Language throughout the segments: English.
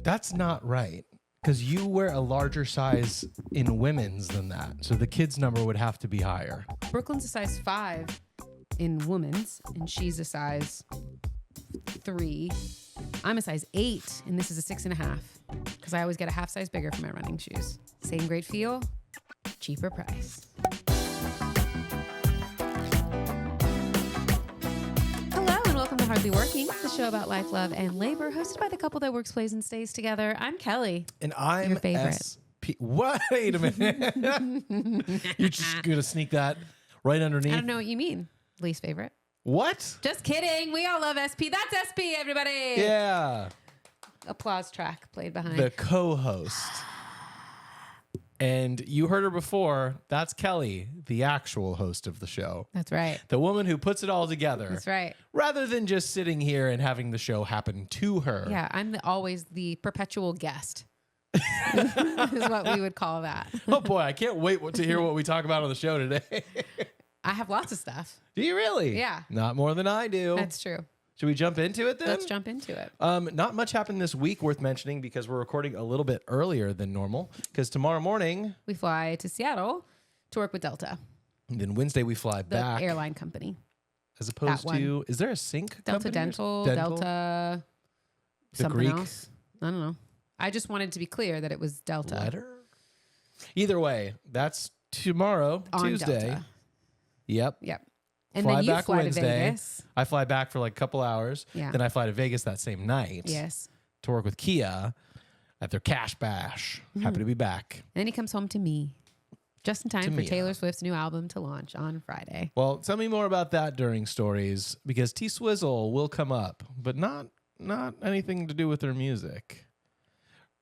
That's not right. Because you wear a larger size in women's than that. So the kids number would have to be higher. Brooklyn's a size 5 in women's, and she's a size 3. I'm a size 8, and this is a 6.5. Because I always get a half size bigger for my running shoes. Same great feel, cheaper price. Welcome to Hardly Working, the show about life, love, and labor, hosted by the couple that works, plays, and stays together. I'm Kellie. And I'm your favorite. SP. Wait a minute. You're just going to sneak that right underneath? I don't know what you mean. Least favorite. What? Just kidding. We all love SP. That's SP, everybody. Yeah. Applause track played behind. The co-host. And you heard her before. That's Kellie, the actual host of the show. That's right. The woman who puts it all together. That's right. Rather than just sitting here and having the show happen to her. Yeah, I'm always the perpetual guest. Is what we would call that. Oh boy, I can't wait to hear what we talk about on the show today. I have lots of stuff. Do you really? Yeah. Not more than I do. That's true. Should we jump into it then? Let's jump into it. Not much happened this week worth mentioning because we're recording a little bit earlier than normal because tomorrow morning we fly to Seattle to work with Delta. And then Wednesday we fly the back. Airline company. As opposed to, is there a sync Delta company? Dental, Delta, something Greek? else. I don't know. I just wanted to be clear that it was Delta. Letter? Either way, that's tomorrow, On Tuesday. Delta. Yep. And Fly then you back fly Wednesday. to Vegas. I fly back for like a couple hours. Yeah. Then I fly to Vegas that same night. Yes. To work with Kia at their Cash Bash. Happy to be back. And then he comes home to me. Just in time for Mia. Taylor Swift's new album to launch on Friday. Well, tell me more about that during stories because T Swizzle will come up, but not anything to do with her music.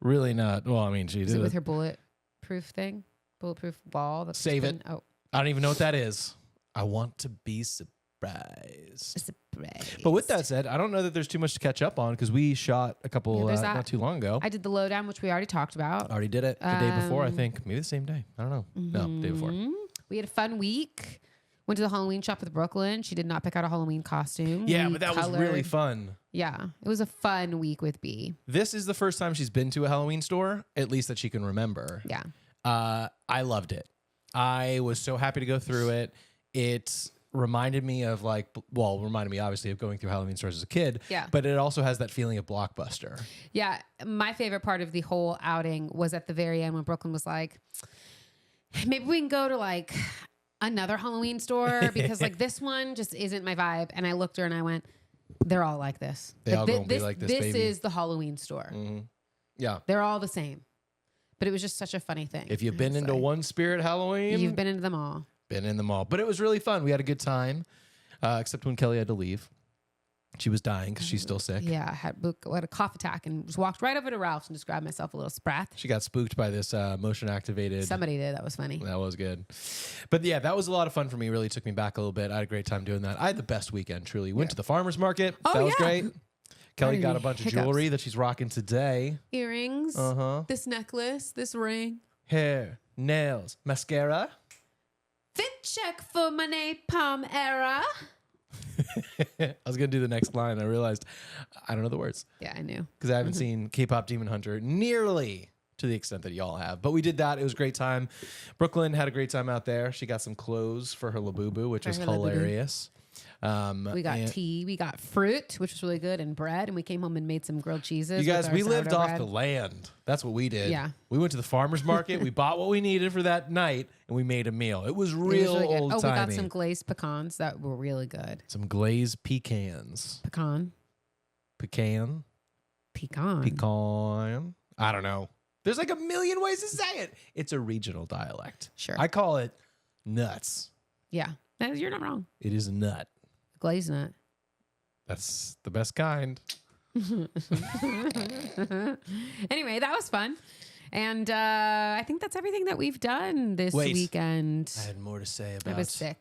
Really not. Well, I mean, she Is did it with her bulletproof thing? Bulletproof wall? That's Save it. Oh. I don't even know what that is. I want to be surprised. Surprise. But with that said, I don't know that there's too much to catch up on because we shot a couple there's that. not too long ago. I did the lowdown, which we already talked about. Already did it the day before, I think. Maybe the same day. I don't know. No, day before. We had a fun week. Went to the Halloween shop with Brooklyn. She did not pick out a Halloween costume. Yeah, We but that was really fun. Yeah, it was a fun week with B. This is the first time she's been to a Halloween store, at least that she can remember. Yeah. I loved it. I was so happy to go through it. It reminded me of reminded me obviously of going through Halloween stores as a kid. Yeah. But it also has that feeling of Blockbuster. Yeah. My favorite part of the whole outing was at the very end when Brooklyn was like, maybe we can go to like another Halloween store because like this one just isn't my vibe. And I looked at her and I went, they're all like this. They all gonna be like this, This baby. is the Halloween store. Mm-hmm. Yeah. They're all the same. But it was just such a funny thing. If you've been into one Spirit Halloween, you've been into them all. Been in them all. But it was really fun. We had a good time, except when Kellie had to leave. She was dying because she's still sick. Yeah, I had a cough attack and just walked right over to Ralph's and just grabbed myself a little sprath. She got spooked by this motion activated. Somebody did. That was funny. That was good. But yeah, that was a lot of fun for me. Really took me back a little bit. I had a great time doing that. I had the best weekend, truly. Went to the farmer's market. Oh, that was yeah. great. Kellie got a Any bunch of hiccups? jewelry that she's rocking today. Earrings, this necklace, this ring. Hair, nails, mascara. Fit check for my napalm era. I was going to do the next line. I realized I don't know the words. Yeah, I knew. Because I haven't seen K-Pop Demon Hunter nearly to the extent that y'all have. But we did that. It was a great time. Brooklyn had a great time out there. She got some clothes for her Labubu, which was hilarious. We got tea. We got fruit, which was really good, and bread. And we came home and made some grilled cheeses. You guys, we lived off bread. the land. That's what we did. Yeah. We went to the farmer's market. We bought what we needed for that night, and we made a meal. It was real really good. old-timey. Oh, we got some glazed pecans that were really good. Some glazed pecans. Pecan. Pecan. I don't know. There's like a million ways to say it. It's a regional dialect. Sure. I call it nuts. Yeah. You're not wrong. It is a nut. Glazed nut. That's the best kind. Anyway, that was fun. And I think that's everything that we've done this weekend. I had more to say about I was sick.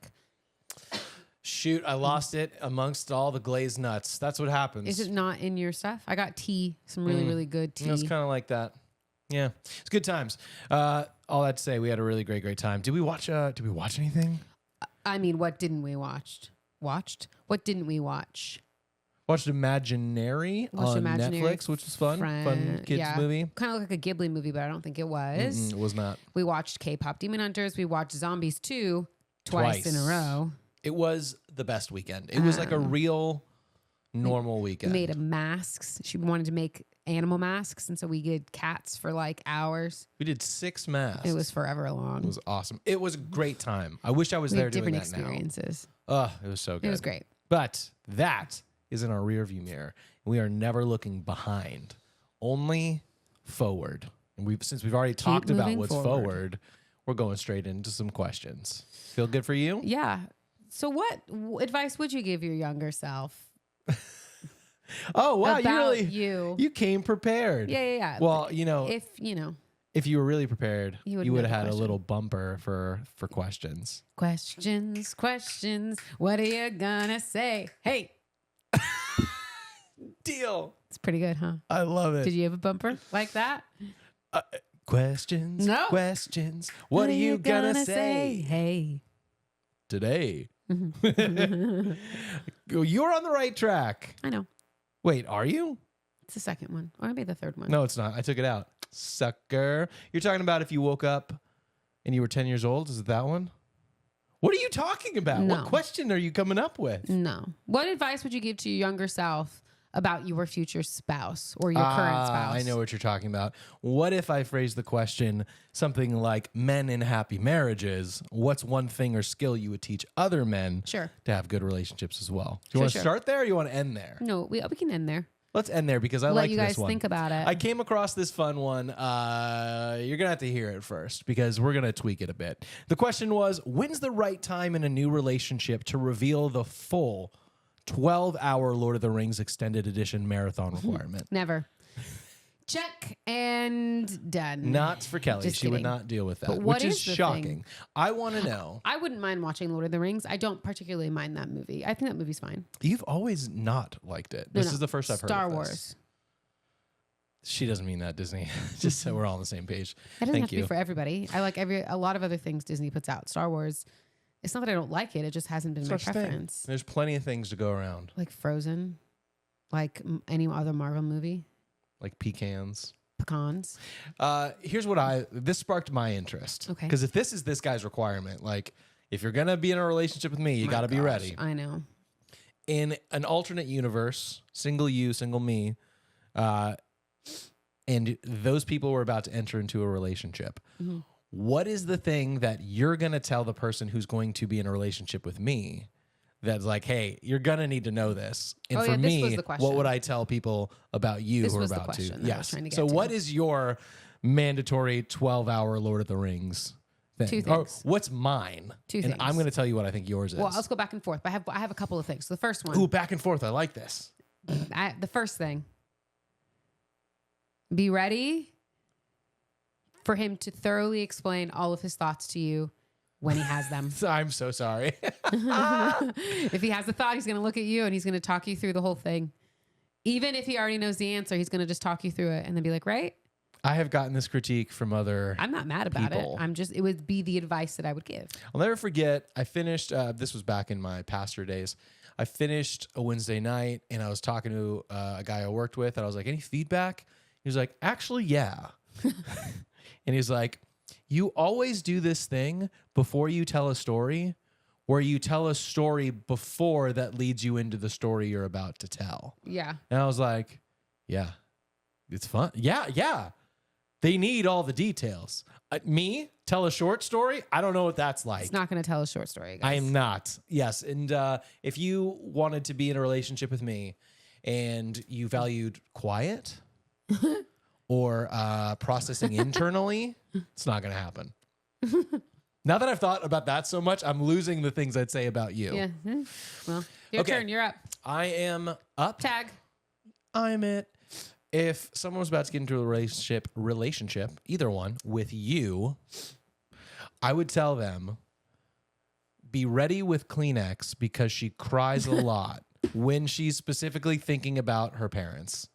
Shoot, I lost it amongst all the glazed nuts. That's what happens. Is it not in your stuff? I got tea. Some really, really good tea. It's kind of like that. Yeah. It's good times. All that to say, we had a really great time. Did we watch anything? I mean, what didn't we watch? What didn't we watch? Watched Imaginary on Netflix, which was fun. Fun kids movie. Kind of like a Ghibli movie, but I don't think it was. It was not. We watched K-pop Demon Hunters. We watched Zombies 2 twice in a row. It was the best weekend. It was like a real normal weekend. We made masks. She wanted to make animal masks, and so we did cats for like hours. We did 6 masks. It was forever long. It was awesome. It was a great time. I wish I was there doing that now. Different experiences. Oh, it was so good. It was great. But that is in our rearview mirror. We are never looking behind, only forward. And since we've already talked about what's forward, we're going straight into some questions. Feel good for you? Yeah. So what advice would you give your younger self? Oh, wow. You came prepared. Yeah. Well, if you were really prepared, you would have had a little bumper for questions. Questions. What are you gonna say? Hey. Deal. It's pretty good, huh? I love it. Did you have a bumper like that? Questions. No. Questions. What are you gonna say? Hey. Today. You're on the right track. I know. Wait, are you? It's the second one. Or maybe the third one. No, it's not. I took it out. Sucker. You're talking about if you woke up and you were 10 years old? Is it that one? What are you talking about? No. What question are you coming up with? No. What advice would you give to your younger self about your future spouse or your current spouse? I know what you're talking about. What if I phrase the question something like, men in happy marriages, what's one thing or skill you would teach other men to have good relationships as well? Do you want to start there or you want to end there? No, we can end there. Let's end there because I like this one. Let you guys think about it. I came across this fun one. You're going to have to hear it first because we're going to tweak it a bit. The question was, when's the right time in a new relationship to reveal the full 12-hour Lord of the Rings extended edition marathon requirement? Never. Check and done. Not for Kellie. Just she kidding. would not deal with that, But which is shocking. I want to know. I wouldn't mind watching Lord of the Rings. I don't particularly mind that movie. I think that movie's fine. You've always not liked it. This is the first I've heard of Star this. Wars. She doesn't mean that, Disney. Just so we're all on the same page. It doesn't have to be for everybody. I like a lot of other things Disney puts out. Star Wars. It's not that I don't like it. It just hasn't been my preference. There's plenty of things to go around. Like Frozen. Like any other Marvel movie. Like pecans. Pecans. Here's what this sparked my interest. Okay. Because if this is this guy's requirement, like if you're going to be in a relationship with me, you got to be ready. I know. In an alternate universe, single you, single me, and those people were about to enter into a relationship. Mm-hmm. What is the thing that you're going to tell the person who's going to be in a relationship with me that's like, hey, you're going to need to know this? And for me, what would I tell people about you who are about to? Yes. So what is your mandatory 12-hour Lord of the Rings thing? 2 things. Or what's mine? 2 things. And I'm going to tell you what I think yours is. Well, let's go back and forth. But I have a couple of things. So the first one. Ooh, back and forth. I like this. The first thing. Be ready for him to thoroughly explain all of his thoughts to you when he has them. I'm so sorry. If he has a thought, he's going to look at you and he's going to talk you through the whole thing. Even if he already knows the answer, he's going to just talk you through it and then be like, right? I have gotten this critique from other I'm not mad about people. it would be the advice that I would give. I'll never forget, I finished, this was back in my pastor days. I finished a Wednesday night and I was talking to a guy I worked with and I was like, any feedback? He was like, actually, yeah. And he's like, you always do this thing before you tell a story where you tell a story before that leads you into the story you're about to tell. Yeah. And I was like, yeah, it's fun. Yeah. They need all the details. Me, tell a short story? I don't know what that's like. It's not going to tell a short story, guys. I am not. Yes. And if you wanted to be in a relationship with me and you valued quiet or processing internally, it's not going to happen. Now that I've thought about that so much, I'm losing the things I'd say about you. Yeah. Well, your turn. You're up. I am up. Tag. I'm it. If someone was about to get into a relationship, either one, with you, I would tell them, be ready with Kleenex because she cries a lot when she's specifically thinking about her parents.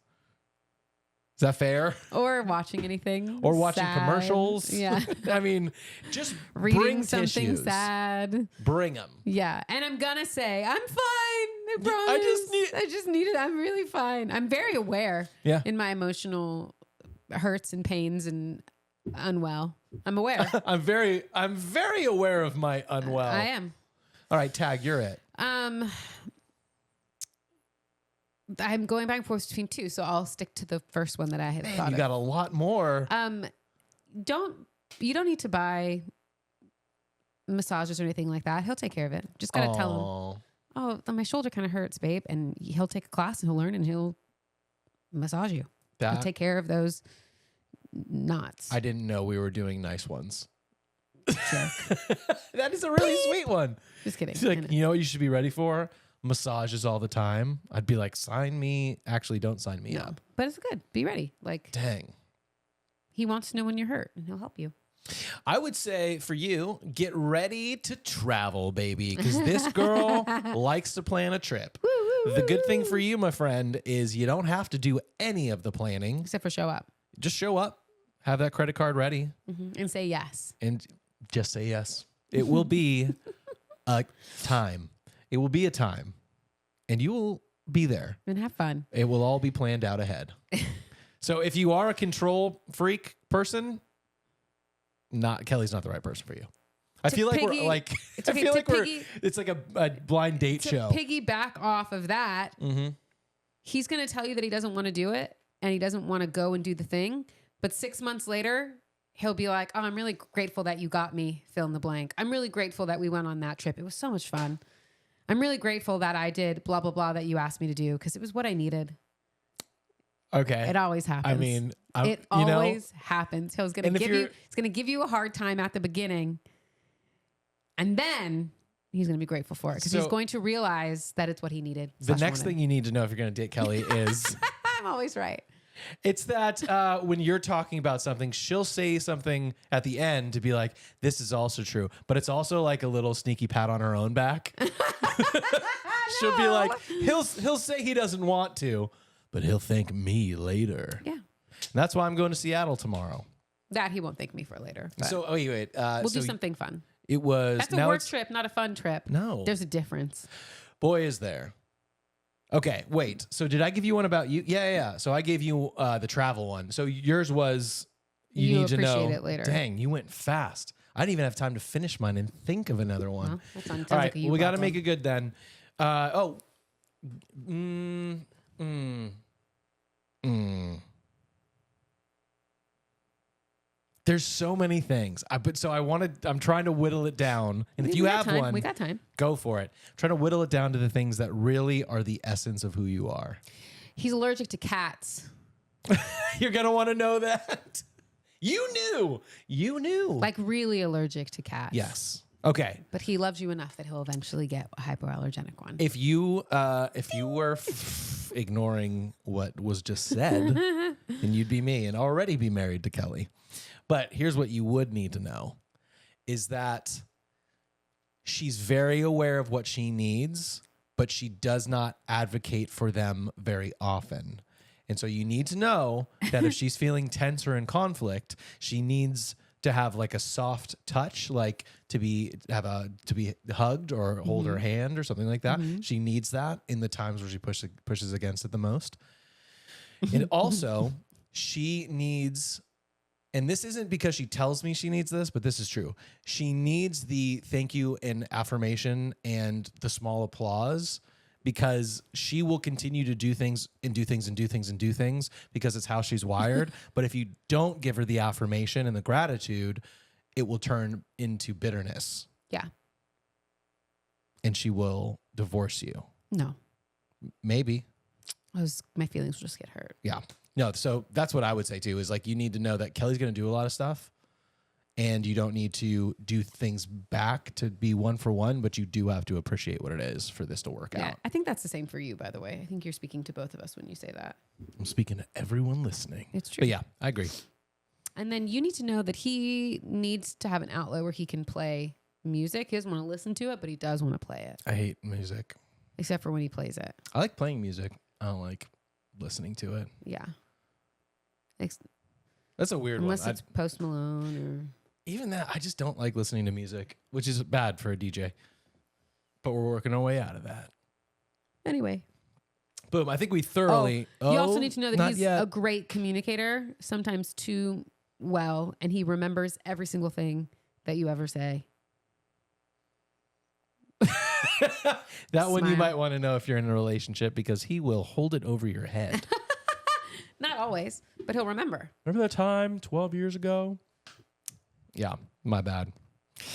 Is that fair? Or watching anything. Or watching sad. commercials. Yeah. I mean, just reading bring something tissues. sad. Bring them. Yeah. And I'm going to say, I'm fine. I promise. I just need it. I'm really fine. I'm very aware in my emotional hurts and pains and unwell. I'm aware. I'm very aware of my unwell. I am. All right, Tag, you're it. I'm going back and forth between two, so I'll stick to the first one that I had thought of. You got a lot more. You don't need to buy massages or anything like that. He'll take care of it. Just gotta tell him, oh, my shoulder kind of hurts, babe, and he'll take a class and he'll learn and he'll massage you. He'll take care of those knots. I didn't know we were doing nice ones. That is a really sweet one. Just kidding. She's like, you know what you should be ready for? Massages all the time. I'd be like, sign me. Actually, don't sign me up. But it's good. Be ready. Like, dang. He wants to know when you're hurt and he'll help you. I would say for you, get ready to travel, baby, because this girl likes to plan a trip. The good thing for you, my friend, is you don't have to do any of the planning. Except for show up. Just show up. Have that credit card ready. And say yes. And just say yes. It will be a time. It will be a time. And you will be there. And have fun. It will all be planned out ahead. So if you are a control freak person, Kellie's not the right person for you. I feel like we're like, it's like a blind date show. Piggyback off of that, he's going to tell you that he doesn't want to do it and he doesn't want to go and do the thing. But 6 months later, he'll be like, oh, I'm really grateful that you got me, fill in the blank. I'm really grateful that we went on that trip. It was so much fun. I'm really grateful that I did blah, blah, blah that you asked me to do because it was what I needed. Okay. It always happens. I mean, it always happens. He's going to give you a hard time at the beginning. And then he's going to be grateful for it because he's going to realize that it's what he needed. The next thing you need to know if you're going to date Kellie is... I'm always right. It's that when you're talking about something, she'll say something at the end to be like, this is also true. But it's also like a little sneaky pat on her own back. She'll be like, he'll say he doesn't want to, but he'll thank me later. Yeah. And that's why I'm going to Seattle tomorrow. That he won't thank me for later. So, wait. We'll do something fun. It was... That's a work trip, not a fun trip. No. There's a difference. Boy, is there. Okay, wait. So did I give you one about you? Yeah. So I gave you the travel one. So yours was you need to know. Appreciate it later. Dang, you went fast. I didn't even have time to finish mine and think of another one. Well, that sounds all right, like we got to make it good then. There's so many things. I'm trying to whittle it down. And if you have one, we got time. Go for it. I'm trying to whittle it down to the things that really are the essence of who you are. He's allergic to cats. You're going to want to know that. You knew. Like really allergic to cats. Yes. Okay. But he loves you enough that he'll eventually get a hypoallergenic one. If you were ignoring what was just said, then you'd be me and already be married to Kellie. But here's what you would need to know is that she's very aware of what she needs, but she does not advocate for them very often. And so you need to know that if she's feeling tense or in conflict, she needs to have like a soft touch, like to be hugged or hold her hand or something like that. She needs that in the times where she pushes against it the most. And also she needs... And this isn't because she tells me she needs this, but this is true. She needs the thank you and affirmation and the small applause because she will continue to do things because it's how she's wired. But if you don't give her the affirmation and the gratitude, it will turn into bitterness. Yeah. And she will divorce you. No. Maybe. My feelings will just get hurt. Yeah. No, so that's what I would say too, is like you need to know that Kellie's going to do a lot of stuff and you don't need to do things back to be one for one, but you do have to appreciate what it is for this to work out. I think that's the same for you, by the way. I think you're speaking to both of us when you say that. I'm speaking to everyone listening. It's true. But yeah, I agree. And then you need to know that he needs to have an outlet where he can play music. He doesn't want to listen to it, but he does want to play it. I hate music. Except for when he plays it. I like playing music. I don't like listening to it. Yeah. That's a weird Unless one. Unless it's Post Malone or... Even that, I just don't like listening to music, which is bad for a DJ. But we're working our way out of that. Anyway. Boom. I think we thoroughly. You also need to know that not he's yet. a great communicator, sometimes too well, and he remembers every single thing that you ever say. That one you Smile. might want to know if you're in a relationship because he will hold it over your head. Not always, but he'll remember. Remember that time 12 years ago? Yeah, my bad.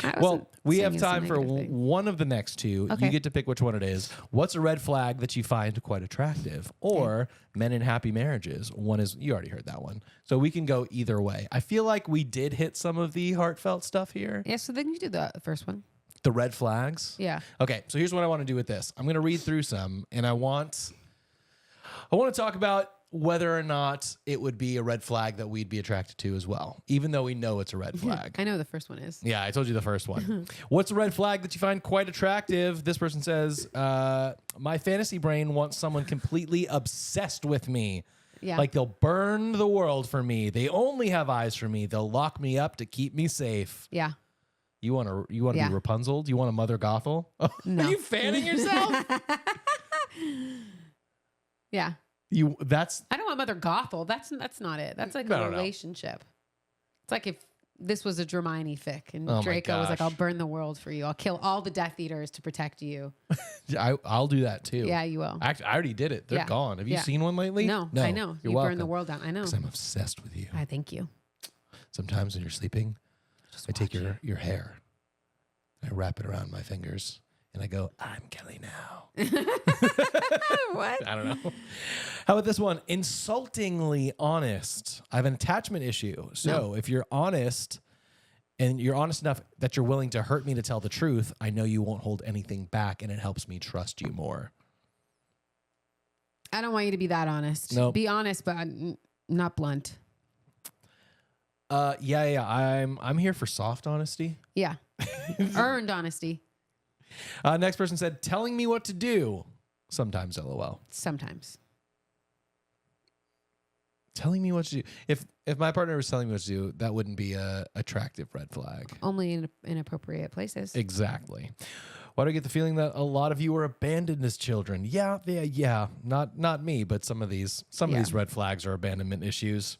I Well, wasn't we saying have it's a time for negative thing. one of the next two. Okay. You get to pick which one it is. What's a red flag that you find quite attractive? Or men in happy marriages. One is, you already heard that one. So we can go either way. I feel like we did hit some of the heartfwant stuff here. Yeah, so then you do the first one. The red flags. Yeah. Okay, so here's what I want to do with this. I'm going to read through some, and I want to talk about whether or not it would be a red flag that we'd be attracted to as well, even though we know it's a red flag. I know the first one is. Yeah, I told you the first one. What's a red flag that you find quite attractive? This person says, my fantasy brain wants someone completely obsessed with me. Yeah. Like they'll burn the world for me. They only have eyes for me. They'll lock me up to keep me safe. Yeah. You want to Yeah. be Rapunzel? Do you want a Mother Gothel? No. Are you fanning yourself? Yeah. That's I don't want Mother Gothel. That's not it. That's like No, a no, no. relationship. It's like if this was a Dramini fic and Oh my Draco was like, gosh. I'll burn the world for you. I'll kill all the Death Eaters to protect you. I'll do that too. Yeah, you will. Actually, I already did it. They're Yeah. gone. Have you Yeah. seen one lately? No, I know. You're You welcome. burn the world down. I know. 'Cause I'm obsessed with you. I thank you. Sometimes when you're sleeping, Just I take watch your hair, I wrap it around my fingers, and I go, I'm Kellie now. What? I don't know. How about this one? Insultingly honest. I have an attachment issue. So if you're honest and you're honest enough that you're willing to hurt me to tell the truth, I know you won't hold anything back, and it helps me trust you more. I don't want you to be that honest. Nope. Be honest, but not blunt. Yeah. I'm here for soft honesty. Yeah. Earned honesty. Next person said, telling me what to do. Sometimes, LOL. Sometimes. Telling me what to do. If my partner was telling me what to do, that wouldn't be a attractive red flag. Only in inappropriate places. Exactly. Why do I get the feeling that a lot of you were abandoned as children? Yeah. Not me, but some of these red flags are abandonment issues.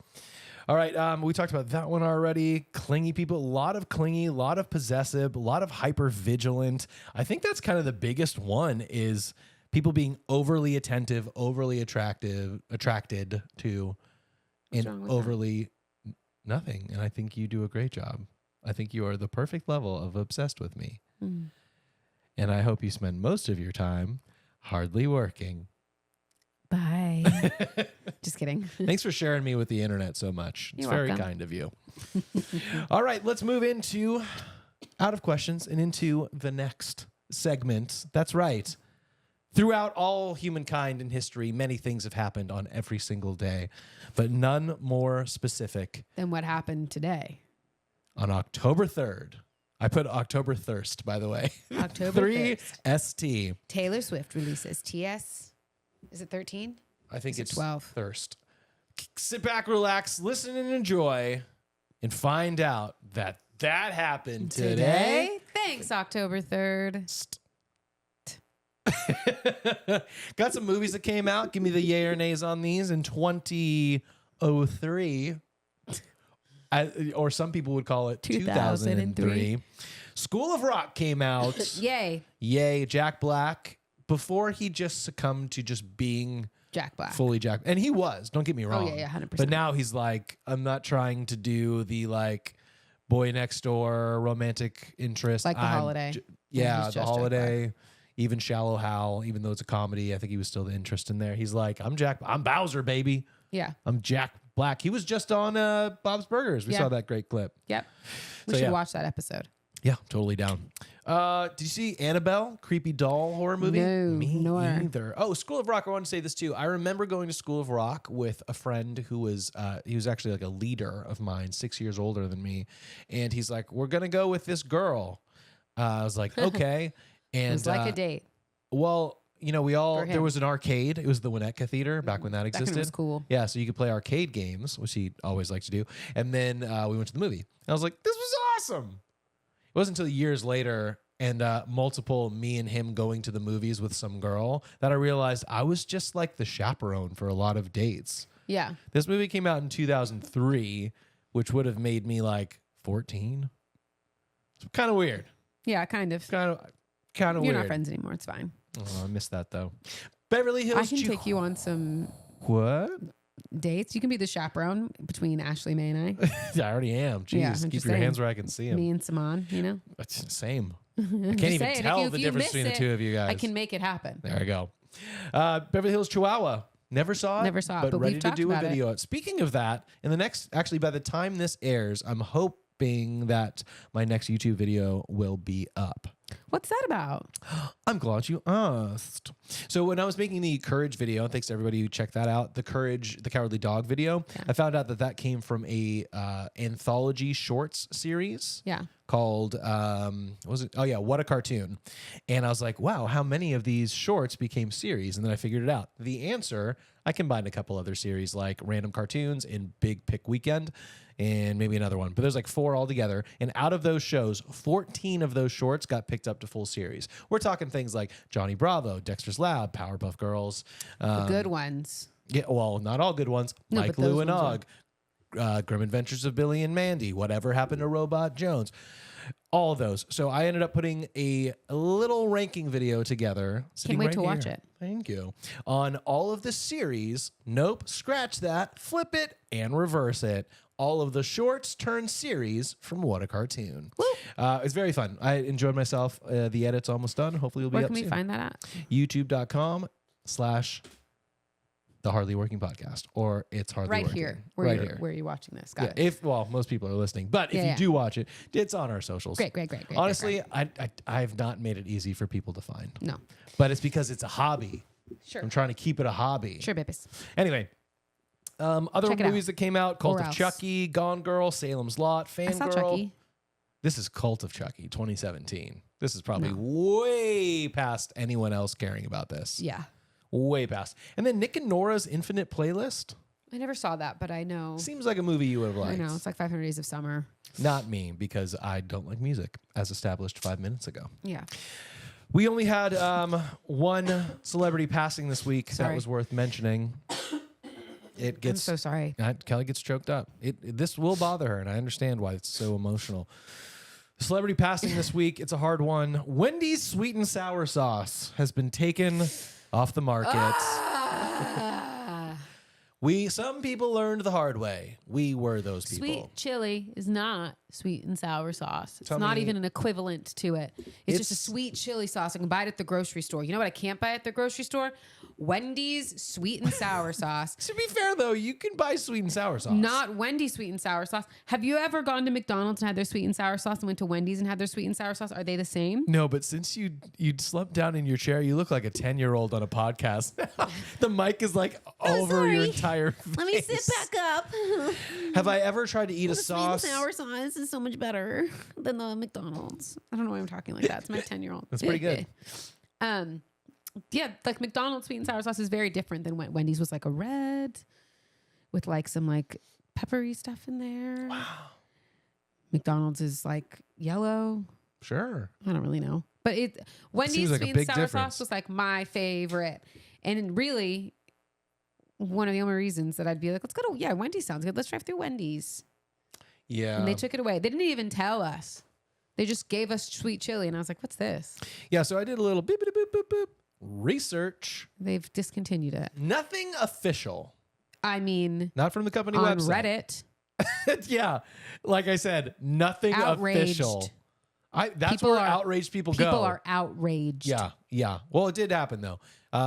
All right, we talked about that one already. Clingy people, a lot of clingy, a lot of possessive, a lot of hyper vigilant. I think that's kind of the biggest one is people being overly attentive, overly attracted to, What's wrong and with overly nothing. And I think you do a great job. I think you are the perfect level of obsessed with me. Mm. And I hope you spend most of your time hardly working. Bye. Just kidding. Thanks for sharing me with the internet so much. It's You're very welcome. kind of you. All right, let's move into out of questions and into the next segment. That's right. Throughout all humankind in history, many things have happened on every single day, but none more specific. Then what happened today? On October 3rd, I put October Thirst, by the way. October 1st. 3ST. Taylor Swift releases TS. Is it 13? I think Is it it's 12? Thirst. Sit back, relax, listen and enjoy, and find out that happened today. Thanks, October 3rd. Got some movies that came out. Give me the yay or nays on these in 2003. Or some people would call it 2003. School of Rock came out. Yay. Yay. Jack Black. Before he just succumbed to just being Jack Black. fully Jack. And he was. Don't get me wrong. yeah, 100%. But now he's like, I'm not trying to do the like boy next door romantic interest. Like The Holiday. Yeah, he's The just Jack Holiday. Even Shallow Hal, even though it's a comedy, I think he was still the interest in there. He's like, I'm Bowser, baby. Yeah. I'm Jack Black. He was just on Bob's Burgers. We Yeah. saw that great clip. Yep. We So, should yeah. watch that episode. Yeah, totally down. Did you see Annabelle, creepy doll horror movie? No, Me nor. either. Oh, School of Rock. I want to say this too. I remember going to School of Rock with a friend who was he was actually like a leader of mine, 6 years older than me, and he's like, "We're gonna go with this girl." I was like, "Okay," and It was like a date. Well, you know, For him. there was an arcade. It was the Winnetka Theater back when that Back when existed. it was cool. Yeah, so you could play arcade games, which he always liked to do. And then we went to the movie. And I was like, this was awesome. It wasn't until years later and multiple me and him going to the movies with some girl that I realized I was just like the chaperone for a lot of dates. Yeah. This movie came out in 2003, which would have made me like 14. It's kind of weird. Yeah, kind of. Kind of You're weird. not friends anymore. It's fine. Oh, I missed that though. Beverly Hills. I can take you on some What? dates. You can be the chaperone between Ashley, May, and I. Yeah, I already am. Jeez, Yeah, I'm keep just your saying. hands where I can see them. Me and Saman, you know? It's the same. I Just can't even saying, tell if the you difference miss between the it, two of you guys. I can make it happen. There we go. Beverly Hills Chihuahua. Never saw it. Never saw it, but ready we've to talked do a about it. video. Speaking of that, in the next, actually, by the time this airs, I'm hoping that my next YouTube video will be up. What's that about? I'm glad you asked. So when I was making the Courage video, thanks to everybody who checked that out, the Courage, the Cowardly Dog video, I found out that that came from a anthology shorts series. Yeah. Called what was it? Oh yeah, What a Cartoon. And I was like, wow, how many of these shorts became series? And then I figured it out. The answer, I combined a couple other series like Random Cartoons and Big Pick Weekend and maybe another one. But there's like 4 altogether. And out of those shows, 14 of those shorts got picked up to full series. We're talking things like Johnny Bravo, Dexter's Lab, Powerpuff Girls. The good ones. Yeah, well, not all good ones. No, Mike, but those Lou, and ones Og. Grim Adventures of Billy and Mandy, Whatever Happened to Robot Jones, all of those. So I ended up putting a little ranking video together. Can't wait to watch it. Thank you. On all of the series, nope, scratch that, flip it, and reverse it. All of the shorts turned series from What a Cartoon. It's very fun. I enjoyed myself. The edit's almost done. Hopefully you'll be Where up can we soon. find that at? YouTube.com/The Hardly Working Podcast, or It's Hardly Right Working. here. Right here. Where are you watching this? Got Yeah, it. most people are listening, but if you do watch it, it's on our socials. Great. Honestly, I've not made it easy for people to find. No. But it's because it's a hobby. Sure. I'm trying to keep it a hobby. Sure, babies. Anyway, other Check it movies out. that came out: Cult Or of else. Chucky, Gone Girl, Salem's Lot, I saw Fangirl. Chucky. This is Cult of Chucky, 2017. This is probably way past anyone else caring about this. Yeah. Way past. And then Nick and Nora's Infinite Playlist. I never saw that, but I know. Seems like a movie you would have I liked. know. It's like 500 Days of Summer. Not me, because I don't like music, as established 5 minutes ago. Yeah. We only had one celebrity passing this week that Sorry. was worth mentioning. It I'm gets so sorry. Kellie gets choked up. This will bother her, and I understand why it's so emotional. Celebrity passing this week. It's a hard one. Wendy's sweet and sour sauce has been taken off the market. Some people learned the hard way. We were those people. Sweet chili is not sweet and sour sauce. It's Tell not me- even an equivalent to it. It's just a sweet chili sauce. I can buy it at the grocery store. You know what I can't buy at the grocery store? Wendy's sweet and sour sauce. To be fair, though, you can buy sweet and sour sauce. Not Wendy's sweet and sour sauce. Have you ever gone to McDonald's and had their sweet and sour sauce and went to Wendy's and had their sweet and sour sauce? Are they the same? No, but since you'd slumped down in your chair, you look like a 10-year-old on a podcast. The mic is like over your sorry. entire face. Let me sit back up. Have I ever tried to eat a The sauce? sweet and sour sauce is so much better than the McDonald's. I don't know why I'm talking like that. It's my 10-year-old. That's pretty good. Yeah, like McDonald's sweet and sour sauce is very different than Wendy's was like a red with like some like peppery stuff in there. Wow. McDonald's is like yellow. Sure. I don't really know. But Wendy's seems like a sweet and big sour difference. sauce was like my favorite. And really one of the only reasons that I'd be like, let's go to Wendy's sounds good. Let's drive through Wendy's. Yeah. And they took it away. They didn't even tell us. They just gave us sweet chili. And I was like, what's this? Yeah, so I did a little beep, beep, boop, boop, boop research. They've discontinued it. Nothing official. I mean, Not from the company on website. Reddit, Yeah. Like I said, nothing Outraged. official. That's People where are- outraged people go. people are outraged. Yeah, yeah. Well, it did happen though.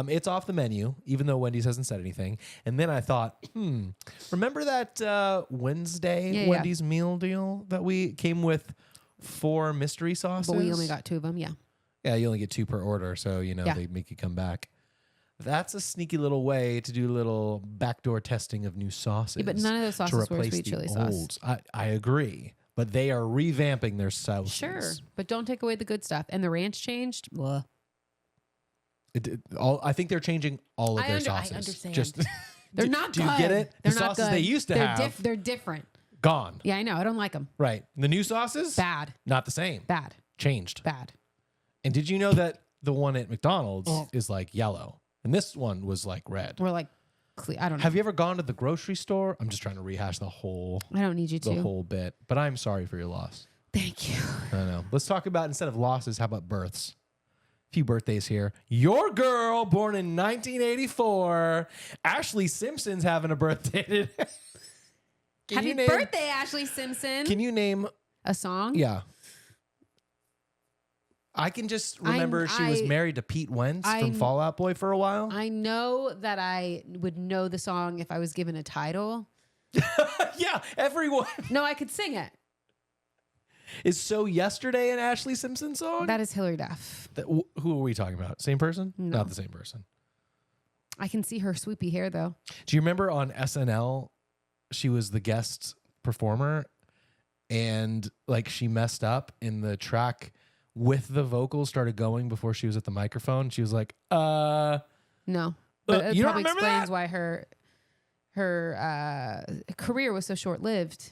It's off the menu, even though Wendy's hasn't said anything. And then I thought, remember that Wednesday Yeah, yeah. Wendy's meal deal that we came with 4 mystery sauces? But we only got 2 of them. Yeah. Yeah, you only get 2 per order, so Yeah. they make you come back. That's a sneaky little way to do a little backdoor testing of new sauces. Yeah, but none of those to sauces were replace sweet the chili sauce. olds. I agree, but they are revamping their sauces. Sure. But don't take away the good stuff. And the ranch changed. Blah. I think they're changing all of their I sauces. understand. Just They're not do good. you get it? They're The not sauces good. they used to have They're different. gone. Yeah, I know. I don't like them. Right. The new sauces Bad. not the same. Bad. Changed. Bad. And did you know that the one at McDonald's is like yellow, and this one was like red? Or like, I don't know. Have you ever gone to the grocery store? I'm just trying to rehash the whole I don't need you to. the whole bit, but I'm sorry for your loss. Thank you. I know. Let's talk about, instead of losses, how about births? A few birthdays here. Your girl, born in 1984, Ashlee Simpson's having a birthday today. Happy birthday, Ashlee Simpson. Can you name a song? Yeah. I can just remember she was married to Pete Wentz from Fall Out Boy for a while. I know that I would know the song if I was given a title. Yeah, everyone. No, I could sing it. Is So Yesterday an Ashlee Simpson song? That is Hilary Duff. Who are we talking about? Same person? No. Not the same person. I can see her swoopy hair, though. Do you remember on SNL, she was the guest performer, and like she messed up in the track with the vocals started going before she was at the microphone. She was like, No. But it you don't probably remember explains that? why her career was so short-lived.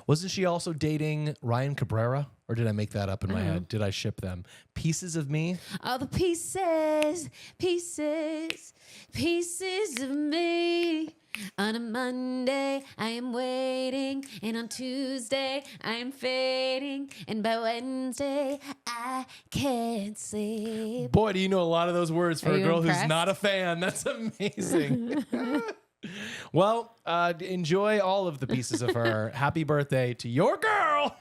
Wasn't she also dating Ryan Cabrera? Or did I make that up in my know. head? Did I ship them? Pieces of Me? All the pieces, pieces, pieces of me. On a Monday, I am waiting. And on Tuesday, I am fading. And by Wednesday, I can't sleep. Boy, do you know a lot of those words for Are a you girl impressed? who's not a fan. That's amazing. Well, enjoy all of the pieces of her. Happy birthday to your girl.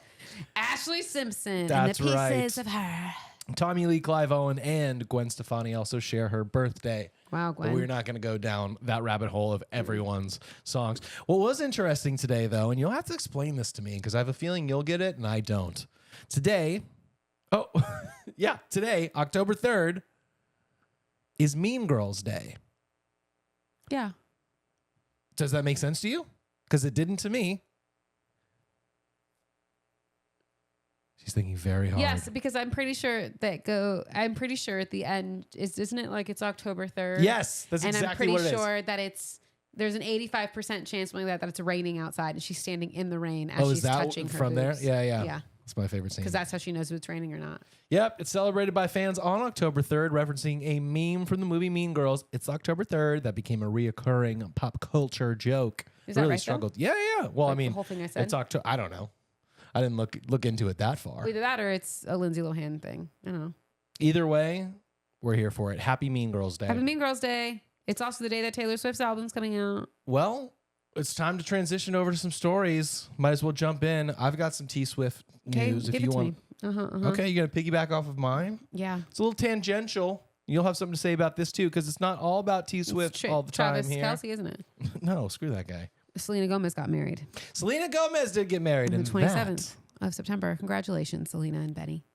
Ashlee Simpson. That's and the right. pieces of her. Tommy Lee, Clive Owen, and Gwen Stefani also share her birthday. Wow, Gwen. But we're not going to go down that rabbit hole of everyone's songs. What was interesting today, though, and you'll have to explain this to me because I have a feeling you'll get it and I don't. Today, today, October 3rd, is Mean Girls Day. Yeah. Does that make sense to you? Because it didn't to me. She's thinking very hard. Yes, because I'm pretty sure at the end isn't it like it's October 3rd? Yes, that's and exactly I'm what pretty it is. sure that there's an 85% chance something like that it's raining outside and she's standing in the rain as she's is that touching her from boobs. there? Yeah. Yeah. That's my favorite scene. Because that's how she knows if it's raining or not. Yep, it's celebrated by fans on October 3rd, referencing a meme from the movie Mean Girls. It's October 3rd that became a reoccurring pop culture joke. Is that really right, though? struggled. Yeah. Well, Like I mean, the whole thing I said? it's October. I don't know. I didn't look into it that far. Either that or it's a Lindsay Lohan thing. I don't know. Either way, we're here for it. Happy Mean Girls Day. Happy Mean Girls Day. It's also the day that Taylor Swift's album's coming out. Well, it's time to transition over to some stories. Might as well jump in. I've got some T Swift Okay, news give if you it to want. me. Okay, you gonna piggyback off of mine? Yeah. It's a little tangential. You'll have something to say about this too, because it's not all about T Swift all the time Travis here. Kelce, isn't it? No, screw that guy. Selena Gomez got married Selena Gomez did get married on in the 27th of September. Congratulations, Selena and Benny.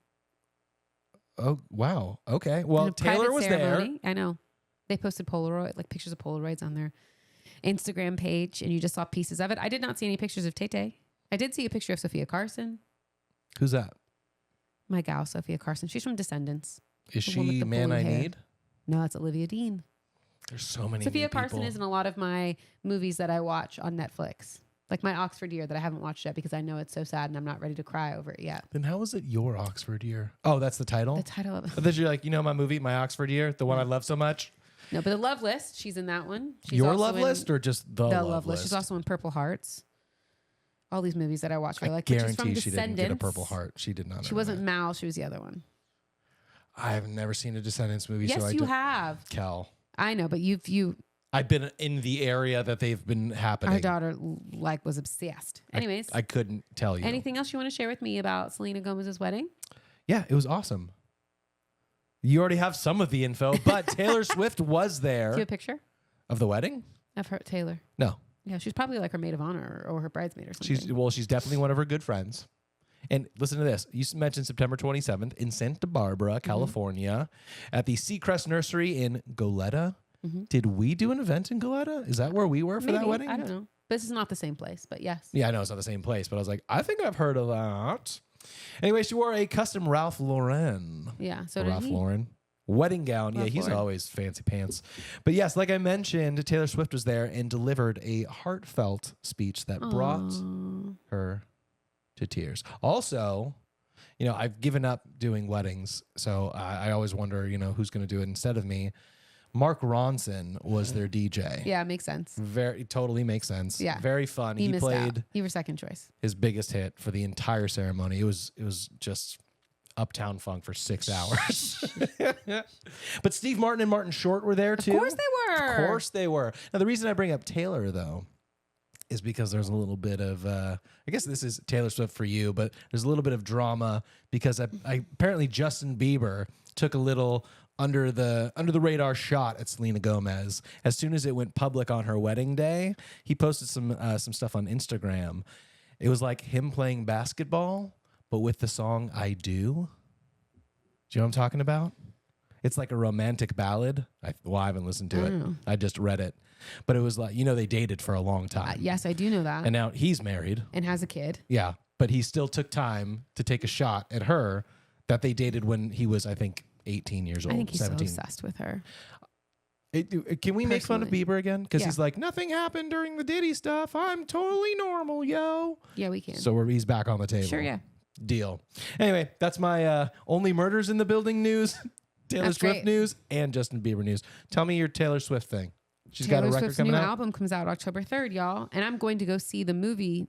Oh, wow. Okay. Well, In a Taylor private was ceremony. I know. They posted pictures of Polaroids on their Instagram page, and you just saw pieces of it. I did not see any pictures of Tay-Tay. I did see a picture of Sophia Carson. there. Who's that? My gal, Sophia Carson. She's from Descendants. Is The one with she the Man blue I hair. Need? No, it's Olivia Dean. There's so many Sophia new Carson people. is in a lot of my movies that I watch on Netflix. Like my Oxford Year that I haven't watched yet because I know it's so sad and I'm not ready to cry over it yet. Then how is it your Oxford Year? Oh, that's the title? The title of But then you're like, my movie, My Oxford Year, the one I love so much? No, but The Love List, she's in that one. She's Your also love in list or just the Love List. She's also in Purple Hearts. All these movies that I watch, I like. Which is from guarantee she didn't get a Descendants. Purple Heart. She did not. She wasn't Mal. She was the other one. I've never seen a Descendants movie. Yes, so I you don't- have. Cal. I know, but you. I've been in the area that they've been happening. Our daughter was obsessed. Anyways, I couldn't tell you. anything else you want to share with me about Selena Gomez's wedding? Yeah, it was awesome. You already have some of the info, but Taylor Swift was Do you have there. a picture Of the wedding? of her Taylor? No. Yeah, she's probably like her maid of honor or her bridesmaid or something. She's definitely one of her good friends. And listen to this. You mentioned September 27th in Santa Barbara, California, at the Seacrest Nursery in Goleta. Did we do an event in Goleta? Is that where we were for that Maybe. wedding? I don't know. This is not the same place, but yes. Yeah, I know it's not the same place, but I was like, I think I've heard of that. Anyway, she wore a custom Ralph Lauren. Yeah. So did Ralph he. Lauren wedding gown. Ralph Yeah, he's Lauren. always fancy pants. But yes, like I mentioned, Taylor Swift was there and delivered a heartfelt speech that brought her to tears. Also, you know, I've given up doing weddings, so I always wonder, you know, who's going to do it instead of me. Mark Ronson was their DJ. Yeah, makes sense. Totally makes sense. Yeah. Very fun. He He missed played out. You were second choice. his biggest hit for the entire ceremony. It was just Uptown Funk for 6 hours. But Steve Martin and Martin Short were there too. Of course they were. Of course they were. Now the reason I bring up Taylor though is because there's a little bit of I guess this is Taylor Swift for you, but there's a little bit of drama because I apparently Justin Bieber took a little under the radar shot at Selena Gomez. As soon as it went public on her wedding day, he posted some stuff on Instagram. It was like him playing basketball, but with the song "I Do." Do you know what I'm talking about? It's like a romantic ballad. I haven't listened to it. I just read it. But it was like, you know, they dated for a long time. Yes, I do know that. And now he's married. And has a kid. Yeah. But he still took time to take a shot at her that they dated when he was, I think, 18 years old. I think he's 17. so obsessed with her. Can we make fun of Bieber again? Because Yeah. he's like, nothing happened during the Diddy stuff. I'm totally normal, yo. Yeah, we can. So he's back on the table. Sure, yeah. Deal. Anyway, that's my only murders in the building news, Taylor That's Swift great. news, and Justin Bieber news. Tell me your Taylor Swift thing. She's got a Taylor record Swift's coming new out. album comes out October 3rd, y'all. And I'm going to go see the music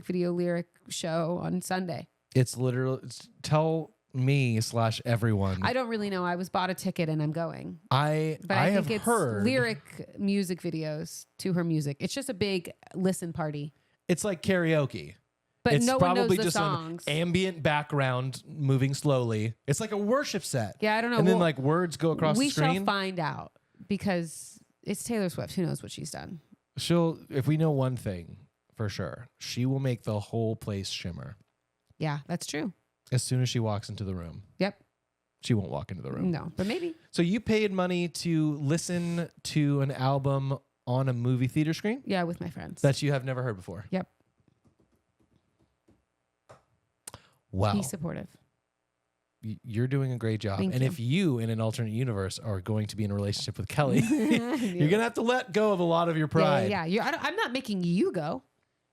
video lyric show on Sunday. It's literally, tell me / everyone. I don't really know. I was bought a ticket and I'm going. But I have think it's heard lyric music videos to her music. It's just a big listen party. it's like karaoke. But It's no one knows probably the just songs. an ambient background moving slowly. It's like a worship set. Yeah, I don't know. And then Well, like words go across we the screen. shall find out because it's Taylor Swift. Who knows what she's done? If we know one thing for sure, she will make the whole place shimmer Yeah, that's true. as soon as she walks into the room. Yep. She won't walk into the room. No, but maybe. So you paid money to listen to an album on a movie theater screen Yeah, with my friends. that you have never heard before. Yep. Wow. He's supportive. You're doing a great job. Thank and you. if you, in an alternate universe, are going to be in a relationship with Kellie, you're going to have to let go of a lot of your pride. Yeah. I'm not making you go.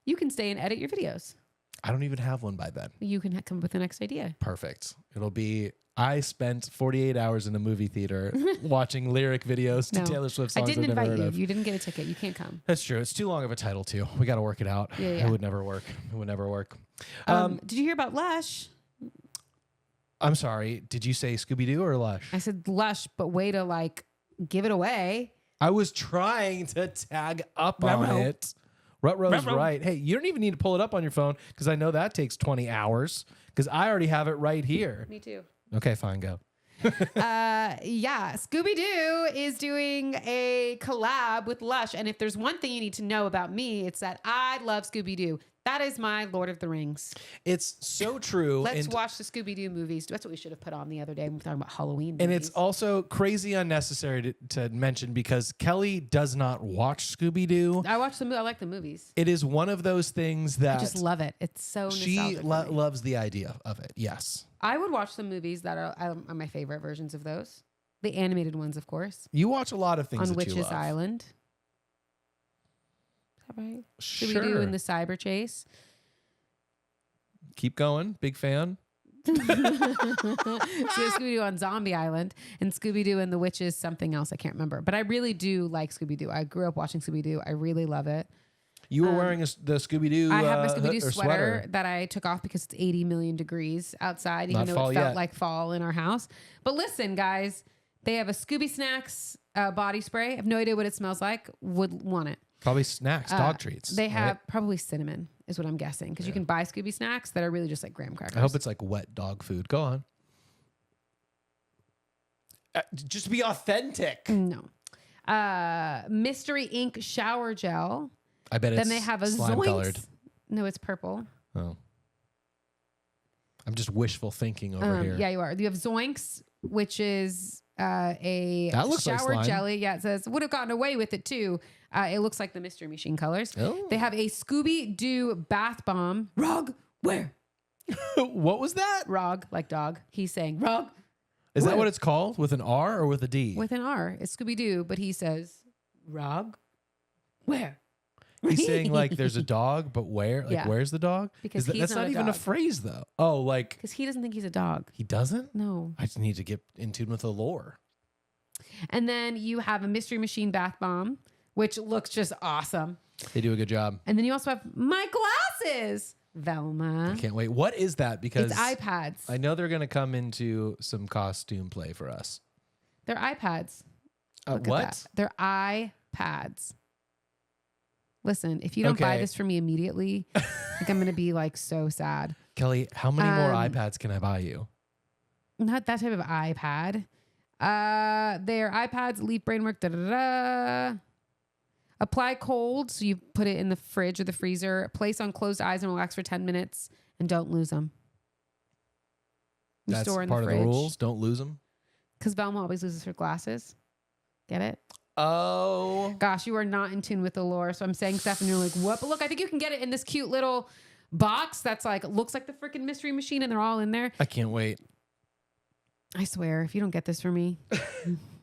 You can stay and edit your videos. I don't even have one by then. You can come up with the next idea. Perfect. It'll be, I spent 48 hours in a movie theater watching lyric videos to No. Taylor Swift I songs didn't I've never invite heard you. of. You didn't get a ticket. You can't come. That's true. It's too long of a title, too. We got to work it out. Yeah, yeah. It would never work. It would never work. Did you hear about Lush? I'm sorry. Did you say Scooby-Doo or Lush? I said Lush, but way to like give it away. I was trying to tag up on Ruh-roh. it. Ruh-roh's Ruh-roh. right. Hey, you don't even need to pull it up on your phone because I know that takes 20 hours because I already have it right here. Me too. Okay, fine, go. Yeah, Scooby-Doo is doing a collab with Lush. And if there's one thing you need to know about me, it's that I love Scooby-Doo. That is my Lord of the Rings. It's so true. Let's and, watch the Scooby-Doo movies. That's what we should have put on the other day when we were talking about Halloween movies. and it's also crazy unnecessary to mention because Kellie does not watch Scooby-Doo. I watch I like the movies. It is one of those things that I just love it. It's so she nostalgic for me. loves the idea of it. Yes. I would watch the movies that are my favorite versions of those. The animated ones, of course. You watch a lot of things On that you Witch's love. Island. Is that right? Sure. Scooby-Doo and the Cyber Chase. Keep going. Big fan. So Scooby-Doo on Zombie Island and Scooby-Doo and the Witches, something else I can't remember. But I really do like Scooby-Doo. I grew up watching Scooby-Doo. I really love it. You were wearing the Scooby-Doo I have a hood Scooby-Doo or sweater that I took off because it's 80 million degrees outside, even Not though fall it felt yet. like fall in our house. But listen, guys, they have a Scooby Snacks body spray. I have no idea what it smells like. Would want it. Probably snacks, dog treats. They have right? probably cinnamon is what I'm guessing because you can buy Scooby Snacks that are really just like graham crackers. I hope it's like wet dog food. Go on. Just be authentic. No. Mystery Ink shower gel. I bet it's Then they have a slime Zoinks. colored. No, it's purple. Oh. I'm just wishful thinking over here. Yeah, you are. You have Zoinks, which is a That looks like shower slime. jelly. Yeah, it says would have gotten away with it too. It looks like the Mystery Machine colors. Oh. They have a Scooby-Doo bath bomb. Rog, where? What was that? Rog, like dog. He's saying Rog Is Where? that what it's called? With an R or with a D? with an R. It's Scooby-Doo, but he says Rog, where? He's saying like there's a dog, but where? Like where's the dog? Because that's not even a phrase though. Oh, like because he doesn't think he's a dog. He doesn't? No. I just need to get in tune with the lore. And then you have a Mystery Machine bath bomb, which looks just awesome. They do a good job. And then you also have my glasses, Velma. I can't wait. What is that? Because it's iPads. I know they're going to come into some costume play for us. They're iPads. What? They're iPads. Listen, if you don't buy this for me immediately, I think I'm going to be like so sad. Kelly, how many more iPads can I buy you? Not that type of iPad. They're iPads, Leap Brainwork, Apply cold, so you put it in the fridge or the freezer. Place on closed eyes and relax for 10 minutes, and don't lose them. That's part of the rules. Don't lose them. Because Velma always loses her glasses. Get it? Oh. Gosh, you are not in tune with the lore. So I'm saying stuff, and you're like, what? But look, I think you can get it in this cute little box that's like, looks like the freaking Mystery Machine, and they're all in there. I can't wait. I swear, if you don't get this for me.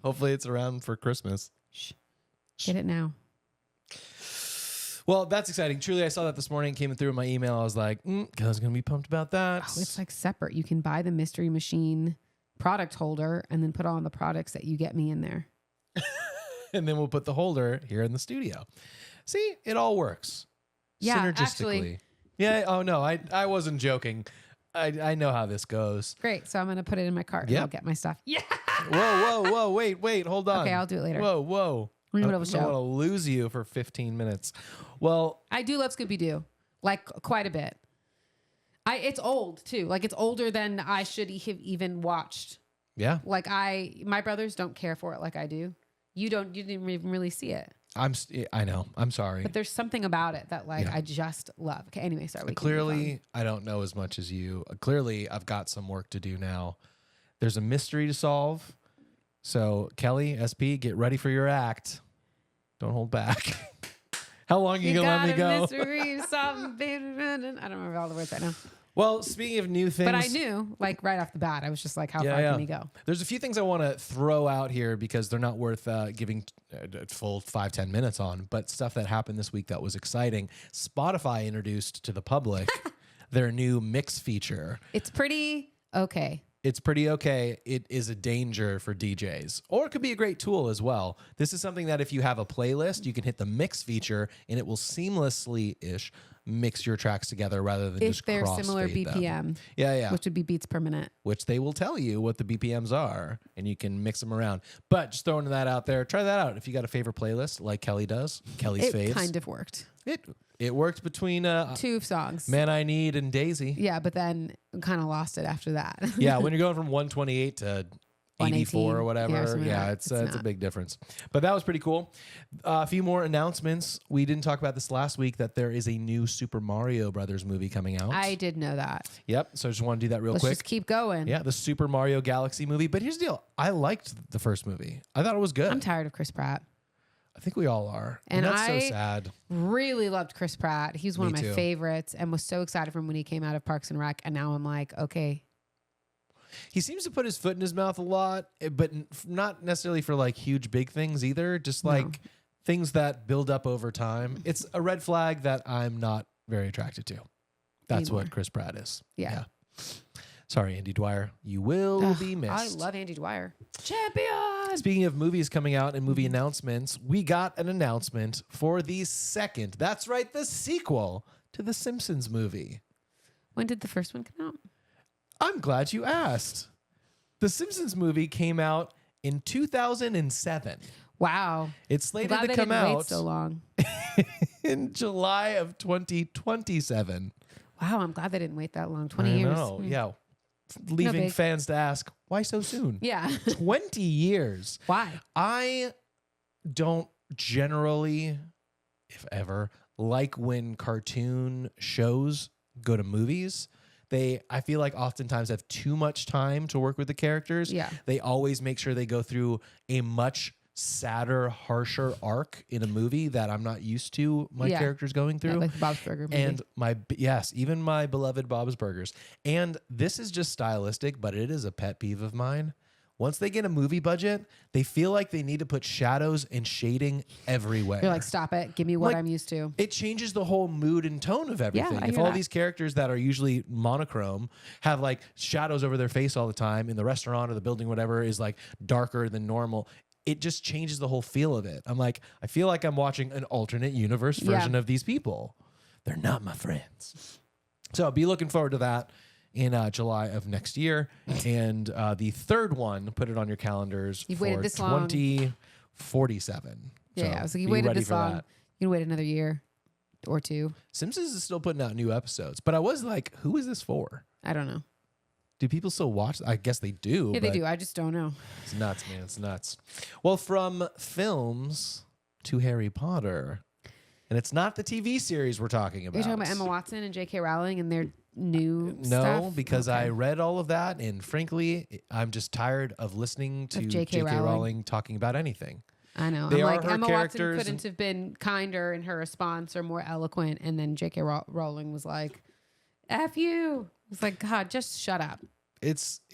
Hopefully it's around for Christmas. Shh. Get it now. Well, that's exciting. Truly, I saw that this morning. Came through in my email. I was like, Kelly's going to be pumped about that. Oh, it's like separate. You can buy the Mystery Machine product holder and then put all the products that you get me in there. And then we'll put the holder here in the studio. See, it all works. Yeah, synergistically. actually. Yeah. Oh, no, I wasn't joking. I know how this goes. Great. So I'm going to put it in my cart and I'll get my stuff. Yeah. Whoa. Wait. Hold on. Okay, I'll do it later. Whoa. We're in the middle of a show. I don't want to lose you for 15 minutes. Well, I do love Scooby-Doo, like quite a bit. It's old too. Like it's older than I should have even watched. Yeah. Like my brothers don't care for it like I do. You didn't even really see it. I know. I'm sorry. But there's something about it that I just love. Okay. Anyway, sorry. Clearly, I don't know as much as you. Clearly, I've got some work to do now. There's a mystery to solve. So Kelly, SP, get ready for your act. Don't hold back. How long are you going to let me go? Mystery to solve. I don't remember all the words right now. Well, speaking of new things. But I knew, like right off the bat, I was just like, how far can we go? There's a few things I want to throw out here because they're not worth giving a full 5-10 minutes on, but stuff that happened this week that was exciting. Spotify introduced to the public their new mix feature. It's pretty okay. It's pretty okay. It is a danger for DJs, or it could be a great tool as well. This is something that if you have a playlist, you can hit the mix feature and it will seamlessly-ish mix your tracks together rather than just crossfade them. If they're similar BPM. Yeah. Which would be beats per minute. Which they will tell you what the BPMs are, and you can mix them around. But just throwing that out there, try that out. If you got a favorite playlist like Kelly does, Kelly's faves. It kind of worked. It worked between 2 songs. Man I Need and Daisy. Yeah, but then kind of lost it after that. Yeah, when you're going from 128 to 84 or whatever. Yeah, it's a big difference. But that was pretty cool. A few more announcements. We didn't talk about this last week that there is a new Super Mario Brothers movie coming out. I did know that. Yep. So I just want to do that real quick. Let's just keep going. Yeah, the Super Mario Galaxy movie. But here's the deal. I liked the first movie. I thought it was good. I'm tired of Chris Pratt. I think we all are. And that's so sad. Really loved Chris Pratt. He's one of my favorites and was so excited for him when he came out of Parks and Rec. And now I'm like, okay. He seems to put his foot in his mouth a lot, but not necessarily for like huge, big things either. Just like things that build up over time. It's a red flag that I'm not very attracted to. That's what Chris Pratt is. Yeah. Sorry, Andy Dwyer. You will be missed. I love Andy Dwyer. Champion! Speaking of movies coming out and movie announcements, we got an announcement for the second, that's right, the sequel to the Simpsons movie. When did the first one come out? I'm glad you asked. The Simpsons movie came out in 2007. Wow. It's slated to come out wait so long. in July of 2027. Wow, I'm glad they didn't wait that long. 20 years. No, yeah. Leaving fans to ask, why so soon? Yeah. 20 years. Why? I don't generally, if ever, like when cartoon shows go to movies. I feel like oftentimes have too much time to work with the characters. Yeah. They always make sure they go through a much sadder, harsher arc in a movie that I'm not used to my characters going through. Like the Bob's Burger movie. And even my beloved Bob's Burgers. And this is just stylistic, but it is a pet peeve of mine once they get a movie budget, they feel like they need to put shadows and shading everywhere. You're like, stop it. Give me what Like, I'm used to. It changes the whole mood and tone of everything. I If hear all that. these characters that are usually monochrome have like shadows over their face all the time in the restaurant or the building, whatever, is like darker than normal, it just changes the whole feel of it. I'm like, I feel like I'm watching an alternate universe version of these people. They're not my friends. So I'll be looking forward to that in July of next year. And the third one, put it on your calendars. You've for waited this long. 2047. Yeah, So I was like, you be waited ready this for long. that. You can wait another year or two. Simpsons is still putting out new episodes, but I was like, who is this for? I don't know. Do people still watch? I guess they do. Yeah, they but do. I just don't know. It's nuts, man. It's nuts. Well, from films to Harry Potter. And it's not the TV series we're talking about. You're talking about Emma Watson and J.K. Rowling and their new No, stuff? because Okay. I read all of that, and frankly, I'm just tired of listening to Of J.K. J.K. Rowling talking about anything. I know. They I'm are like, her Emma Watson characters couldn't have been kinder in her response or more eloquent. And then J.K. Rowling was like, F you. It's like, God, just shut up.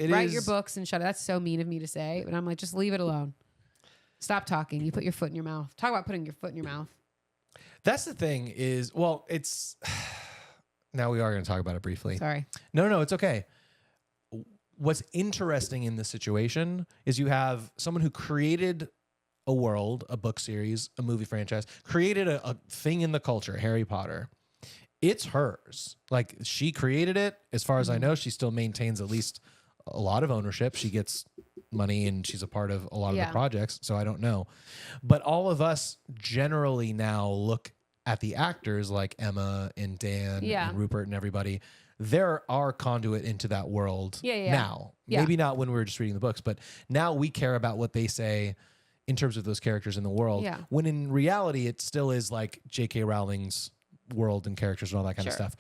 Write your books and shut up. That's so mean of me to say. But I'm like, just leave it alone. Stop talking. You put your foot in your mouth. Talk about putting your foot in your mouth. That's the thing is, well, it's... Now we are going to talk about it briefly. Sorry. No, it's okay. What's interesting in this situation is you have someone who created a world, a book series, a movie franchise, created a thing in the culture, Harry Potter. It's hers. Like, she created it. As far as I know, she still maintains at least a lot of ownership. She gets money and she's a part of a lot of the projects. So I don't know. But all of us generally now look at the actors like Emma and Dan and Rupert and everybody. They're our conduit into that world now. Maybe not when we were just reading the books, but now we care about what they say in terms of those characters in the world. Yeah. When in reality, it still is like J.K. Rowling's world and characters and all that kind of stuff.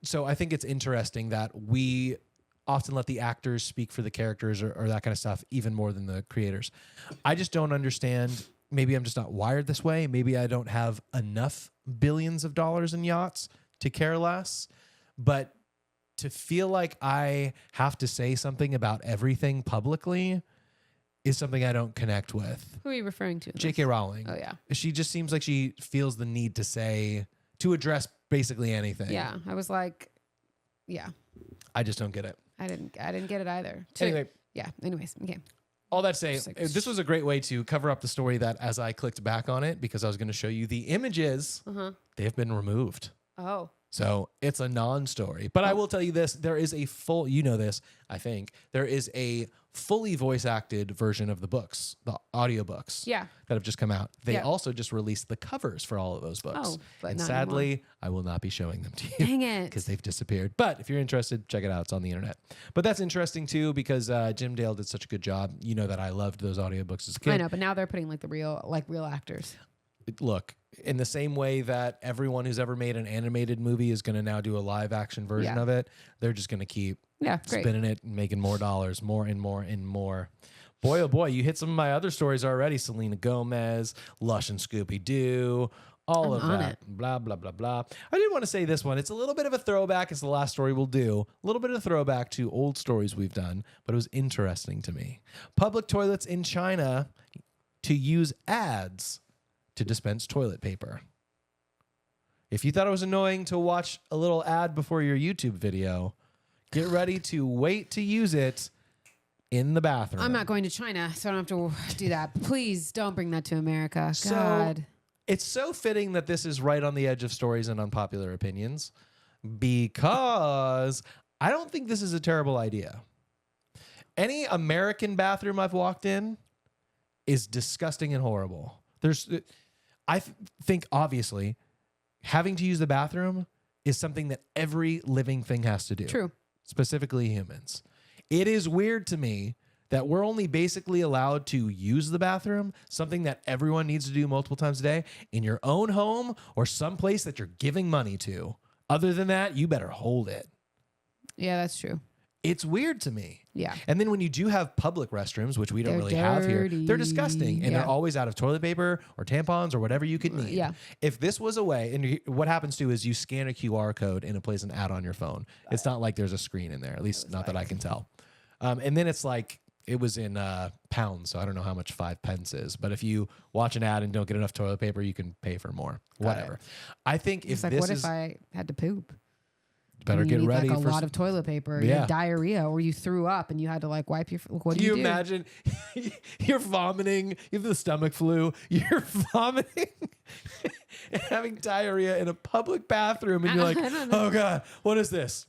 So I think it's interesting that we often let the actors speak for the characters or that kind of stuff even more than the creators. I just don't understand. Maybe I'm just not wired this way. Maybe I don't have enough billions of dollars in yachts to care less. But to feel like I have to say something about everything publicly is something I don't connect with. Who are you referring to? J.K. Rowling. Oh, yeah. She just seems like she feels the need to address basically anything. Yeah. I was like, yeah. I just don't get it. I didn't get it either. Anyway. Yeah. Anyways. Okay. All that to say, this was a great way to cover up the story that as I clicked back on it, because I was going to show you the images, they have been removed. Oh. So it's a non-story. But I will tell you this, there is a full, you know this, I think, there is a fully voice-acted version of the books, the audiobooks that have just come out. They also just released the covers for all of those books. Oh, but and not sadly, anymore. I will not be showing them to you. Dang it. Because they've disappeared. But if you're interested, check it out. It's on the internet. But that's interesting, too, because Jim Dale did such a good job. You know that I loved those audiobooks as a kid. I know, but now they're putting like the real actors. Look, in the same way that everyone who's ever made an animated movie is going to now do a live action version of it, they're just going to keep spinning it and making more dollars, more and more and more. Boy, oh boy, you hit some of my other stories already. Selena Gomez, Lush and Scooby-Doo, all of that. Blah, blah, blah, blah. I did want to say this one. It's a little bit of a throwback. It's the last story we'll do. A little bit of a throwback to old stories we've done, but it was interesting to me. Public toilets in China to use ads to dispense toilet paper. If you thought it was annoying to watch a little ad before your YouTube video, get ready to wait to use it in the bathroom. I'm not going to China, so I don't have to do that. Please don't bring that to America. So, God. It's so fitting that this is right on the edge of stories and unpopular opinions, because I don't think this is a terrible idea. Any American bathroom I've walked in is disgusting and horrible. I think, obviously, having to use the bathroom is something that every living thing has to do. True. Specifically humans. It is weird to me that we're only basically allowed to use the bathroom, something that everyone needs to do multiple times a day, in your own home or someplace that you're giving money to. Other than that, you better hold it. Yeah, that's true. It's weird to me. Yeah. And then when you do have public restrooms, which we don't really have here, they're disgusting. And they're always out of toilet paper or tampons or whatever you could need. Yeah. If this was a way, and what happens to is you scan a QR code and it plays an ad on your phone. It's not like there's a screen in there, at least not that I can tell. And then it's like, it was in pounds, so I don't know how much 5 pence is. But if you watch an ad and don't get enough toilet paper, you can pay for more. Whatever. I think It's if like, this what is if I had to poop? better You get need ready like a for lot of toilet paper. You Yeah. had diarrhea, or you threw up and you had to like wipe your. What do Can you do? imagine you're vomiting, you have the stomach flu, you're vomiting and having diarrhea in a public bathroom, and you're like, oh God, what is this?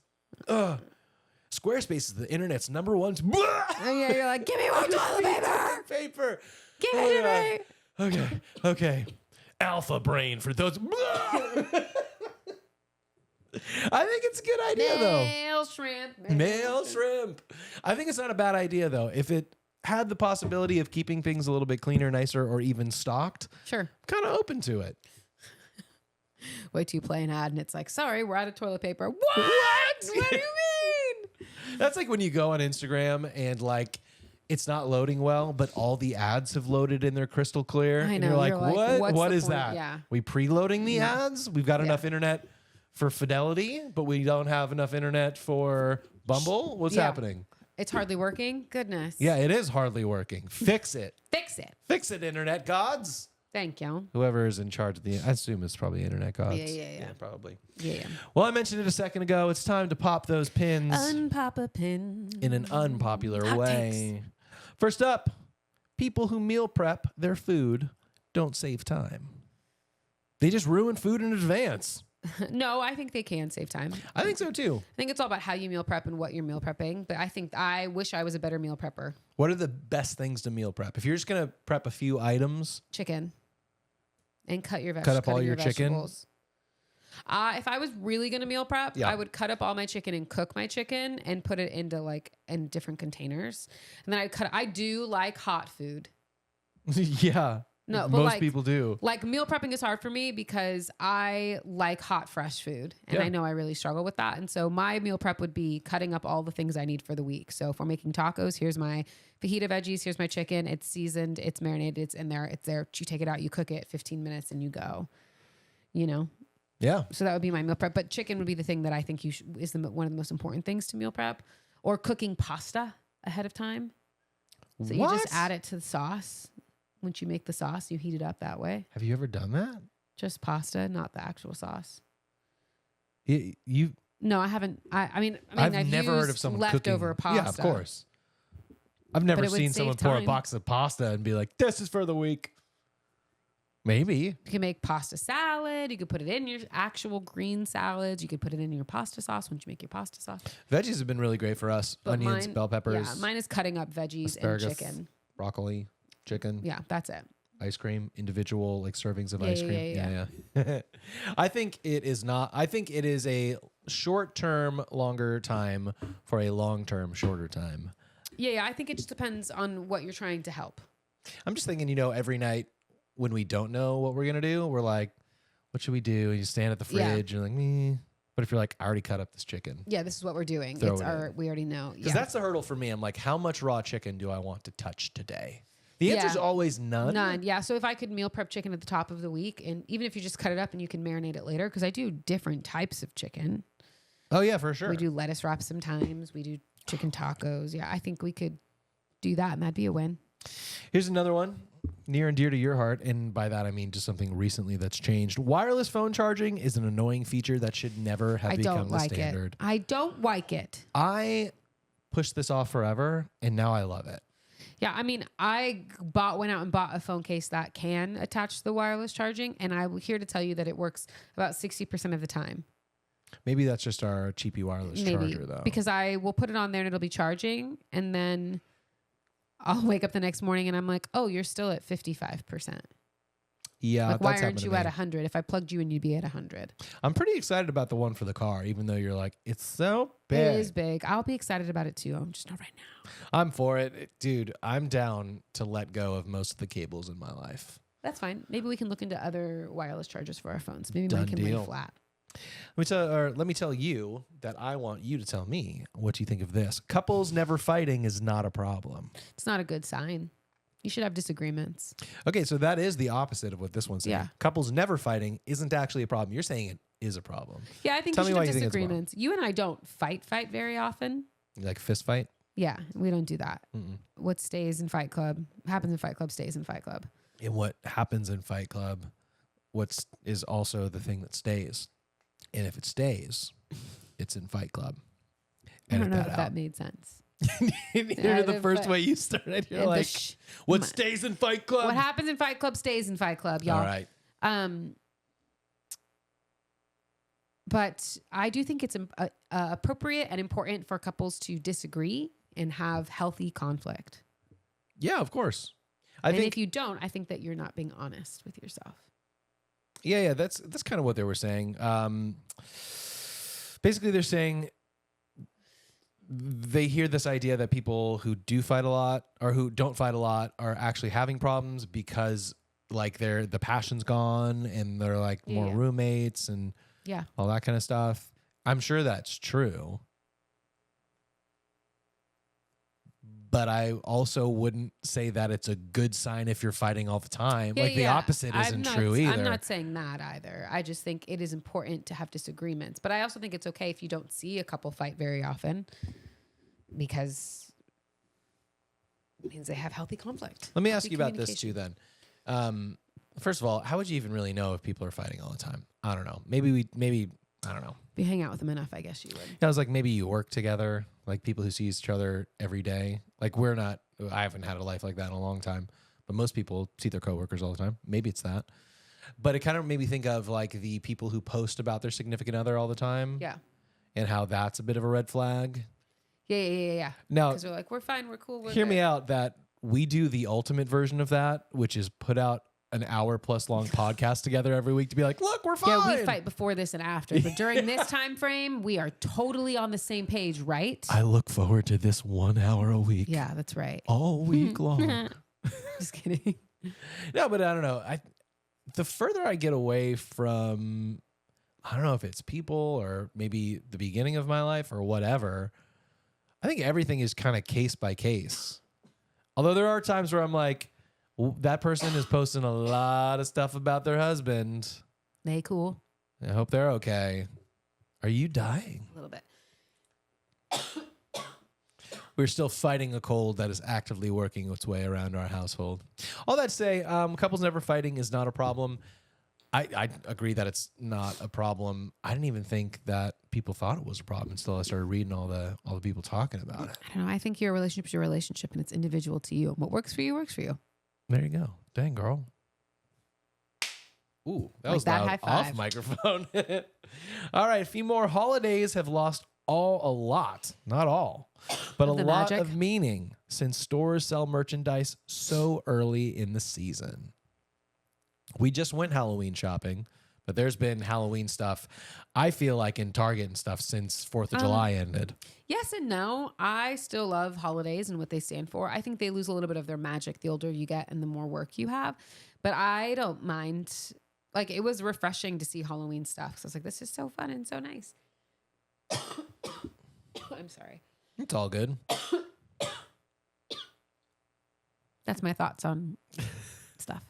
Squarespace is the internet's number one. Yeah, you're like, give me more toilet paper. Give it to me. Okay. Alpha brain for those. I think it's a good idea, though. Male shrimp. I think it's not a bad idea, though. If it had the possibility of keeping things a little bit cleaner, nicer, or even stocked, sure, kind of open to it. Wait till you play an ad and it's like, sorry, we're out of toilet paper. What? What do you mean? That's like when you go on Instagram and like it's not loading well, but all the ads have loaded in their crystal clear. I And know. you're like, What's what the is point? that? Yeah. We preloading the ads? We've got enough internet for Fidelity, but we don't have enough internet for Bumble? What's happening? It's hardly working. Goodness. Yeah, it is hardly working. Fix it. Fix it. Fix it, internet gods. Thank you. Whoever is in charge of the, I assume it's probably internet gods. Yeah. Probably. Yeah. Well, I mentioned it a second ago. It's time to pop those pins Unpop a pin. in an unpopular Hot way. First up, people who meal prep their food don't save time. They just ruin food in advance. No, I think they can save time. I think so too. I think it's all about how you meal prep and what you're meal prepping. But I wish I was a better meal prepper. What are the best things to meal prep? If you're just going to prep a few items. Chicken. And cut your vegetables. Cut up all your chicken. If I was really going to meal prep, I would cut up all my chicken and cook my chicken and put it into like in different containers. And then I do like hot food. Yeah. No, but most people do. Like meal prepping is hard for me because I like hot, fresh food. And I know I really struggle with that. And so my meal prep would be cutting up all the things I need for the week. So if we're making tacos, here's my fajita veggies. Here's my chicken. It's seasoned. It's marinated. It's in there. It's there. You take it out. You cook it 15 minutes and you go, you know? Yeah. So that would be my meal prep. But chicken would be the thing that I think is one of the most important things to meal prep. Or cooking pasta ahead of time. So you just add it to the sauce. Once you make the sauce, you heat it up that way. Have you ever done that? Just pasta, not the actual sauce. You? No, I haven't. I mean, I've never heard of someone leftover cooking. pasta. Yeah, of course. I've never seen someone pour a time. box of pasta and be like, "This is for the week." Maybe You can make pasta salad. You could put it in your actual green salads. You could put it in your pasta sauce once you make your pasta sauce. veggies have been really great for us. But Onions, bell peppers. Yeah, mine is cutting up veggies asparagus, and chicken. Broccoli, chicken. Yeah, that's it. Ice cream, individual like servings of ice cream. Yeah. I think it is not. I think it is a short-term, longer time for a long-term, shorter time. Yeah. I think it just depends on what you're trying to help. I'm just thinking, every night when we don't know what we're gonna do, we're like, "What should we do?" And you stand at the fridge, and you're like, "Me." But if you're like, "I already cut up this chicken," Yeah, this is what we're doing. Throw It's it our. in. We already know. because Yeah. that's the hurdle for me. I'm like, "How much raw chicken do I want to touch today?" The answer is always none. None. Yeah. So if I could meal prep chicken at the top of the week, and even if you just cut it up and you can marinate it later, because I do different types of chicken. Oh yeah, for sure. We do lettuce wraps sometimes. We do chicken tacos. Yeah, I think we could do that, and that'd be a win. Here's another one near and dear to your heart, and by that I mean just something recently that's changed. Wireless phone charging is an annoying feature that should never have become the standard. I don't like it. I pushed this off forever, and now I love it. Yeah, I mean, went out and bought a phone case that can attach to the wireless charging, and I'm here to tell you that it works about 60% of the time. Maybe that's just our cheapy wireless charger, though. Because I will put it on there and it'll be charging, and then I'll wake up the next morning and I'm like, oh, you're still at 55%. Yeah, like, why that's aren't you happened at 100? If I plugged you in, you'd be at 100. I'm pretty excited about the one for the car, even though you're like, it's so big. It is big. I'll be excited about it too. I'm just not right now. I'm for it. Dude, I'm down to let go of most of the cables in my life. That's fine. Maybe we can look into other wireless chargers for our phones. Maybe Done mine can deal. lay flat. Let me tell you that I want you to tell me what you think of this. Couples never fighting is not a problem. It's not a good sign. You should have disagreements. Okay, so that is the opposite of what this one's saying. Yeah. Couples never fighting isn't actually a problem. You're saying it is a problem. Yeah, I think Tell you me should why have you think it's a disagreements. You and I don't fight very often. You like fist fight? Yeah, we don't do that. Mm-mm. What stays in Fight Club happens in Fight Club stays in Fight Club. And what happens in Fight Club, is also the thing that stays. And if it stays, it's in Fight Club. I don't know if out. that made sense. You're the first way you started. You're like, what stays in Fight Club? What happens in Fight Club stays in Fight Club, y'all. All right. But I do think it's appropriate and important for couples to disagree and have healthy conflict. Yeah, of course. I think if you don't, I think that you're not being honest with yourself. Yeah, that's kind of what they were saying. Basically, they're saying they hear this idea that people who do fight a lot or who don't fight a lot are actually having problems because like the passion's gone and they're like more roommates and all that kind of stuff. I'm sure that's true. But I also wouldn't say that it's a good sign if you're fighting all the time. The opposite isn't true either. I'm not saying that either. I just think it is important to have disagreements. But I also think it's okay if you don't see a couple fight very often because it means they have healthy conflict. Let me ask you about this too then. First of all, how would you even really know if people are fighting all the time? I don't know. Maybe I don't know. If you hang out with them enough, I guess you would. I was like, maybe you work together, like people who see each other every day. Like I haven't had a life like that in a long time, but most people see their coworkers all the time. Maybe it's that. But it kind of made me think of like the people who post about their significant other all the time. Yeah. And how that's a bit of a red flag. Yeah. Now, because we're like, we're fine, we're cool. Hear me out that we do the ultimate version of that, which is put out an hour plus long podcast together every week to be like, look, we're fine. Yeah, we fight before this and after. But during this time frame, we are totally on the same page, right? I look forward to this 1 hour a week. Yeah, that's right. All week long. Just kidding. No, but I don't know. The further I get away from, I don't know if it's people or maybe the beginning of my life or whatever, I think everything is kind of case by case. Although there are times where I'm like, that person is posting a lot of stuff about their husband. They cool. I hope they're okay. Are you dying? A little bit. We're still fighting a cold that is actively working its way around our household. All that to say, couples never fighting is not a problem. I agree that it's not a problem. I didn't even think that people thought it was a problem until I started reading all the people talking about it. I don't know. I think your relationship is your relationship and it's individual to you. What works for you works for you. There you go. Dang, girl. Ooh, that was that loud high five. off microphone. All right, a few more holidays have lost a lot, not all, but a lot magic. of meaning since stores sell merchandise so early in the season. We just went Halloween shopping, but there's been Halloween stuff, I feel like, in Target and stuff since 4th of July ended. Yes and no. I still love holidays and what they stand for. I think they lose a little bit of their magic the older you get and the more work you have. But I don't mind. Like, it was refreshing to see Halloween stuff. So I was like, this is so fun and so nice. I'm sorry. It's all good. That's my thoughts on stuff.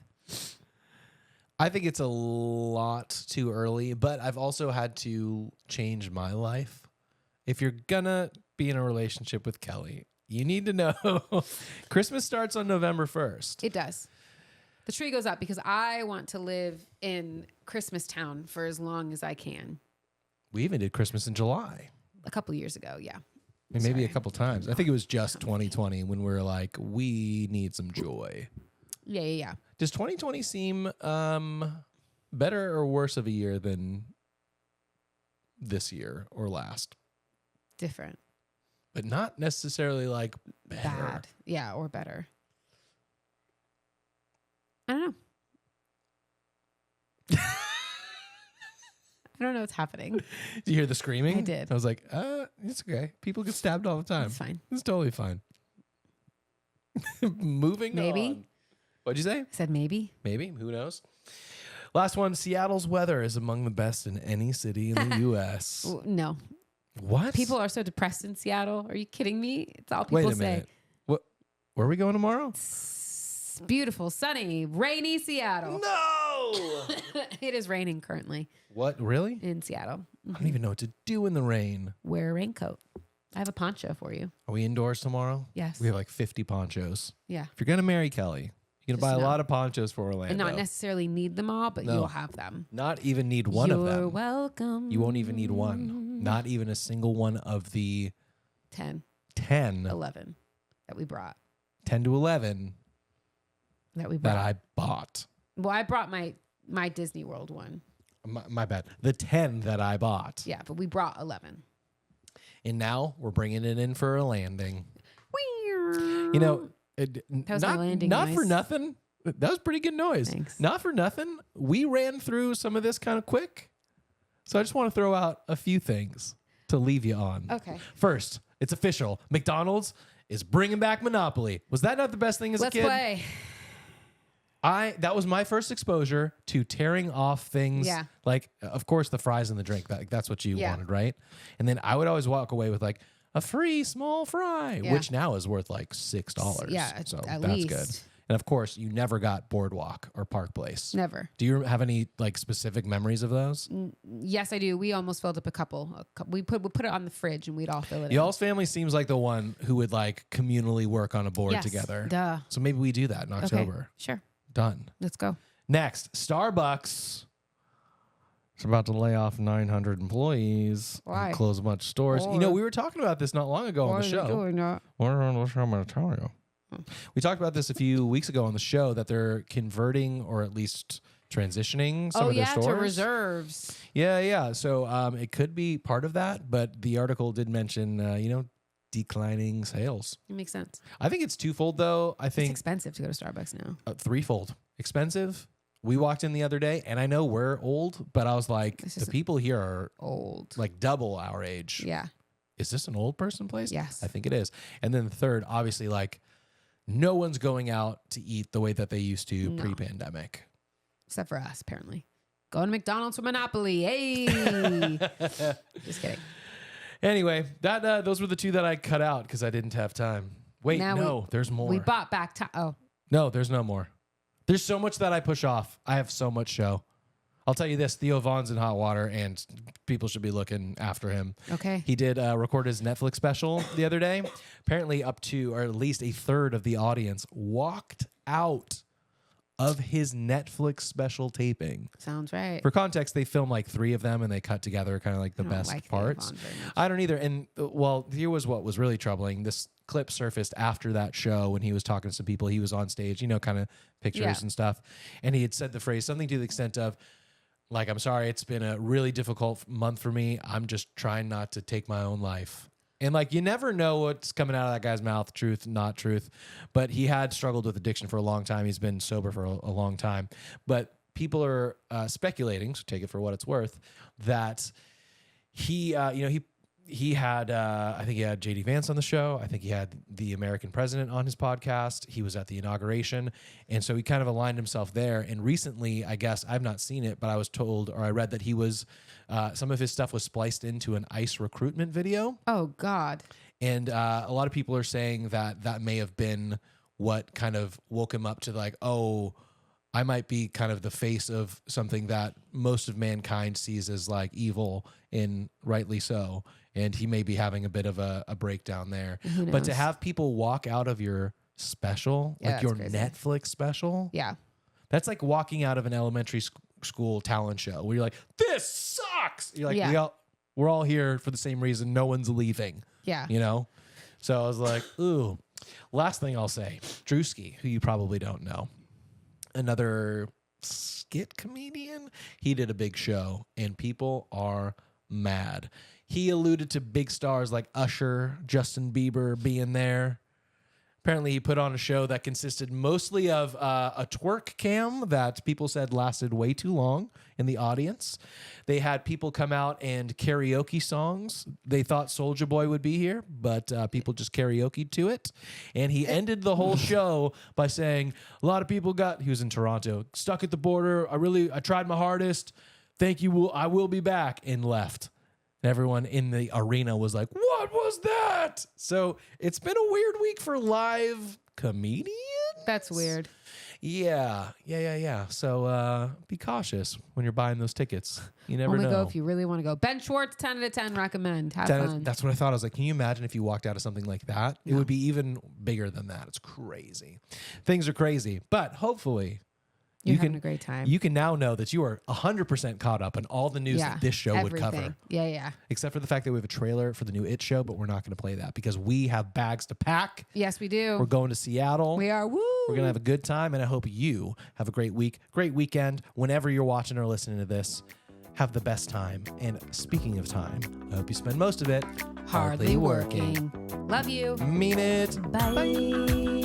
I think it's a lot too early, but I've also had to change my life. If you're gonna be in a relationship with Kellie, you need to know Christmas starts on November 1st. It does. The tree goes up because I want to live in Christmas Town for as long as I can. We even did Christmas in July. A couple years ago, yeah. Maybe a couple times. I think it was just 2020 when we were like, we need some joy. Yeah. Does 2020 seem better or worse of a year than this year or last? Different. But not necessarily like better. Bad. Yeah, or better. I don't know. I don't know what's happening. Did you hear the screaming? I did. I was like, it's okay. People get stabbed all the time. It's fine. It's totally fine. Moving Maybe. on. What'd you say? I said maybe. Maybe. Who knows? Last one. Seattle's weather is among the best in any city in the U.S. No. What? People are so depressed in Seattle. Are you kidding me? It's all people Wait a say. minute. What? Where are we going tomorrow? It's beautiful, sunny, rainy Seattle. No! It is raining currently What? Really? in Seattle. I don't even know what to do in the rain. Wear a raincoat. I have a poncho for you. Are we indoors tomorrow? Yes. We have like 50 ponchos. Yeah. If you're going to marry Kellie, you're going to buy a lot of ponchos for Orlando. And not necessarily need them all, but you'll have them. Not even need one of them. You're welcome. You won't even need one. Not even a single one of the 10. 11 that we brought. 10 to 11 That we brought. that I bought. Well, I brought my Disney World one. My bad. The 10 that I bought. Yeah, but we brought 11. And now we're bringing it in for a landing. You know, That was my landing not noise. for nothing. That was pretty good noise. Thanks. Not for nothing. We ran through some of this kind of quick. So I just want to throw out a few things to leave you on. Okay. First, it's official. McDonald's is bringing back Monopoly. Was that not the best thing as a kid? Let's play. That was my first exposure to tearing off things. Yeah. Like, of course, the fries and the drink. That's what you wanted, right? And then I would always walk away with like a free small fry, which now is worth like $6. Yeah, so at that's least. good. And of course, you never got Boardwalk or Park Place. Never. Do you have any like specific memories of those? Yes, I do. We almost filled up a couple. We put it on the fridge and we'd all fill it in. Y'all's family seems like the one who would like communally work on a board Yes, together. duh. So maybe we do that in October. Okay, sure. Done. Let's go. Next, Starbucks. It's about to lay off 900 employees. Why? And close a bunch of stores. You know, we were talking about this not long ago on the show. Doing that? What am I going to tell you? We talked about this a few weeks ago on the show that they're converting or at least transitioning some of their stores. to reserves. Yeah. So it could be part of that, but the article did mention, declining sales. It makes sense. I think it's twofold, though. I It's think expensive to go to Starbucks now. threefold. Expensive. We walked in the other day, and I know we're old, but I was like, the people here are old, like double our age. Yeah. Is this an old person place? Yes. I think it is. And then the third, obviously, like no one's going out to eat the way that they used to pre-pandemic. Except for us, apparently. Going to McDonald's for Monopoly. Hey. Just kidding. Anyway, those were the two that I cut out because I didn't have time. Wait, there's more. We bought back time. Oh. No, there's no more. There's so much that I push off. I have so much show. I'll tell you this, Theo Vaughn's in hot water, and people should be looking after him. Okay. He did record his Netflix special the other day. Apparently up to, or at least a third of the audience walked out of his Netflix special taping. Sounds right. For context, they filmed like 3 of them, and they cut together kind of like the best parts. I don't either. And well, here was what was really troubling. This clip surfaced after that show when he was talking to some people. He was on stage, kind of pictures and stuff. And he had said the phrase, something to the extent of, like, I'm sorry, it's been a really difficult month for me. I'm just trying not to take my own life. And like, you never know what's coming out of that guy's mouth, truth, not truth. But he had struggled with addiction for a long time. He's been sober for a long time. But people are speculating, so take it for what it's worth, that he had, I think he had J.D. Vance on the show. I think he had the American president on his podcast. He was at the inauguration. And so he kind of aligned himself there. And recently, I guess, I've not seen it, but I was told, or I read that he was, some of his stuff was spliced into an ICE recruitment video. Oh, God. And a lot of people are saying that may have been what kind of woke him up to like, oh, I might be kind of the face of something that most of mankind sees as like evil, and rightly so. And he may be having a bit of a breakdown there. But to have people walk out of your special, like your crazy. Netflix special, that's like walking out of an elementary school talent show where you're like, this sucks. You're like, we're all here for the same reason. No one's leaving. Yeah. So I was like, ooh. Last thing I'll say, Drewski, who you probably don't know, another skit comedian. He did a big show, and people are mad. He alluded to big stars like Usher, Justin Bieber being there. Apparently, he put on a show that consisted mostly of a twerk cam that people said lasted way too long in the audience. They had people come out and karaoke songs. They thought Soulja Boy would be here, but people just karaoke to it. And he ended the whole show by saying, a lot of people he was in Toronto, stuck at the border. I tried my hardest. Thank you. I will be back, and left. Everyone in the arena was like, what was that? So it's been a weird week for live comedians. That's weird. Yeah. So be cautious when you're buying those tickets. You never Only know. go if you really want to go. Ben Schwartz, 10 out of 10, recommend. Have fun. That's what I thought. I was like, can you imagine if you walked out of something like that? It would be even bigger than that. It's crazy. Things are crazy. But hopefully You're having a great time. You can now know that you are 100% caught up on all the news that this show would cover. Yeah. Except for the fact that we have a trailer for the new It show, but we're not going to play that because we have bags to pack. Yes, we do. We're going to Seattle. We are. Woo! We're going to have a good time, and I hope you have a great week, great weekend. Whenever you're watching or listening to this, have the best time. And speaking of time, I hope you spend most of it hardly working. Love you. Mean it. Bye.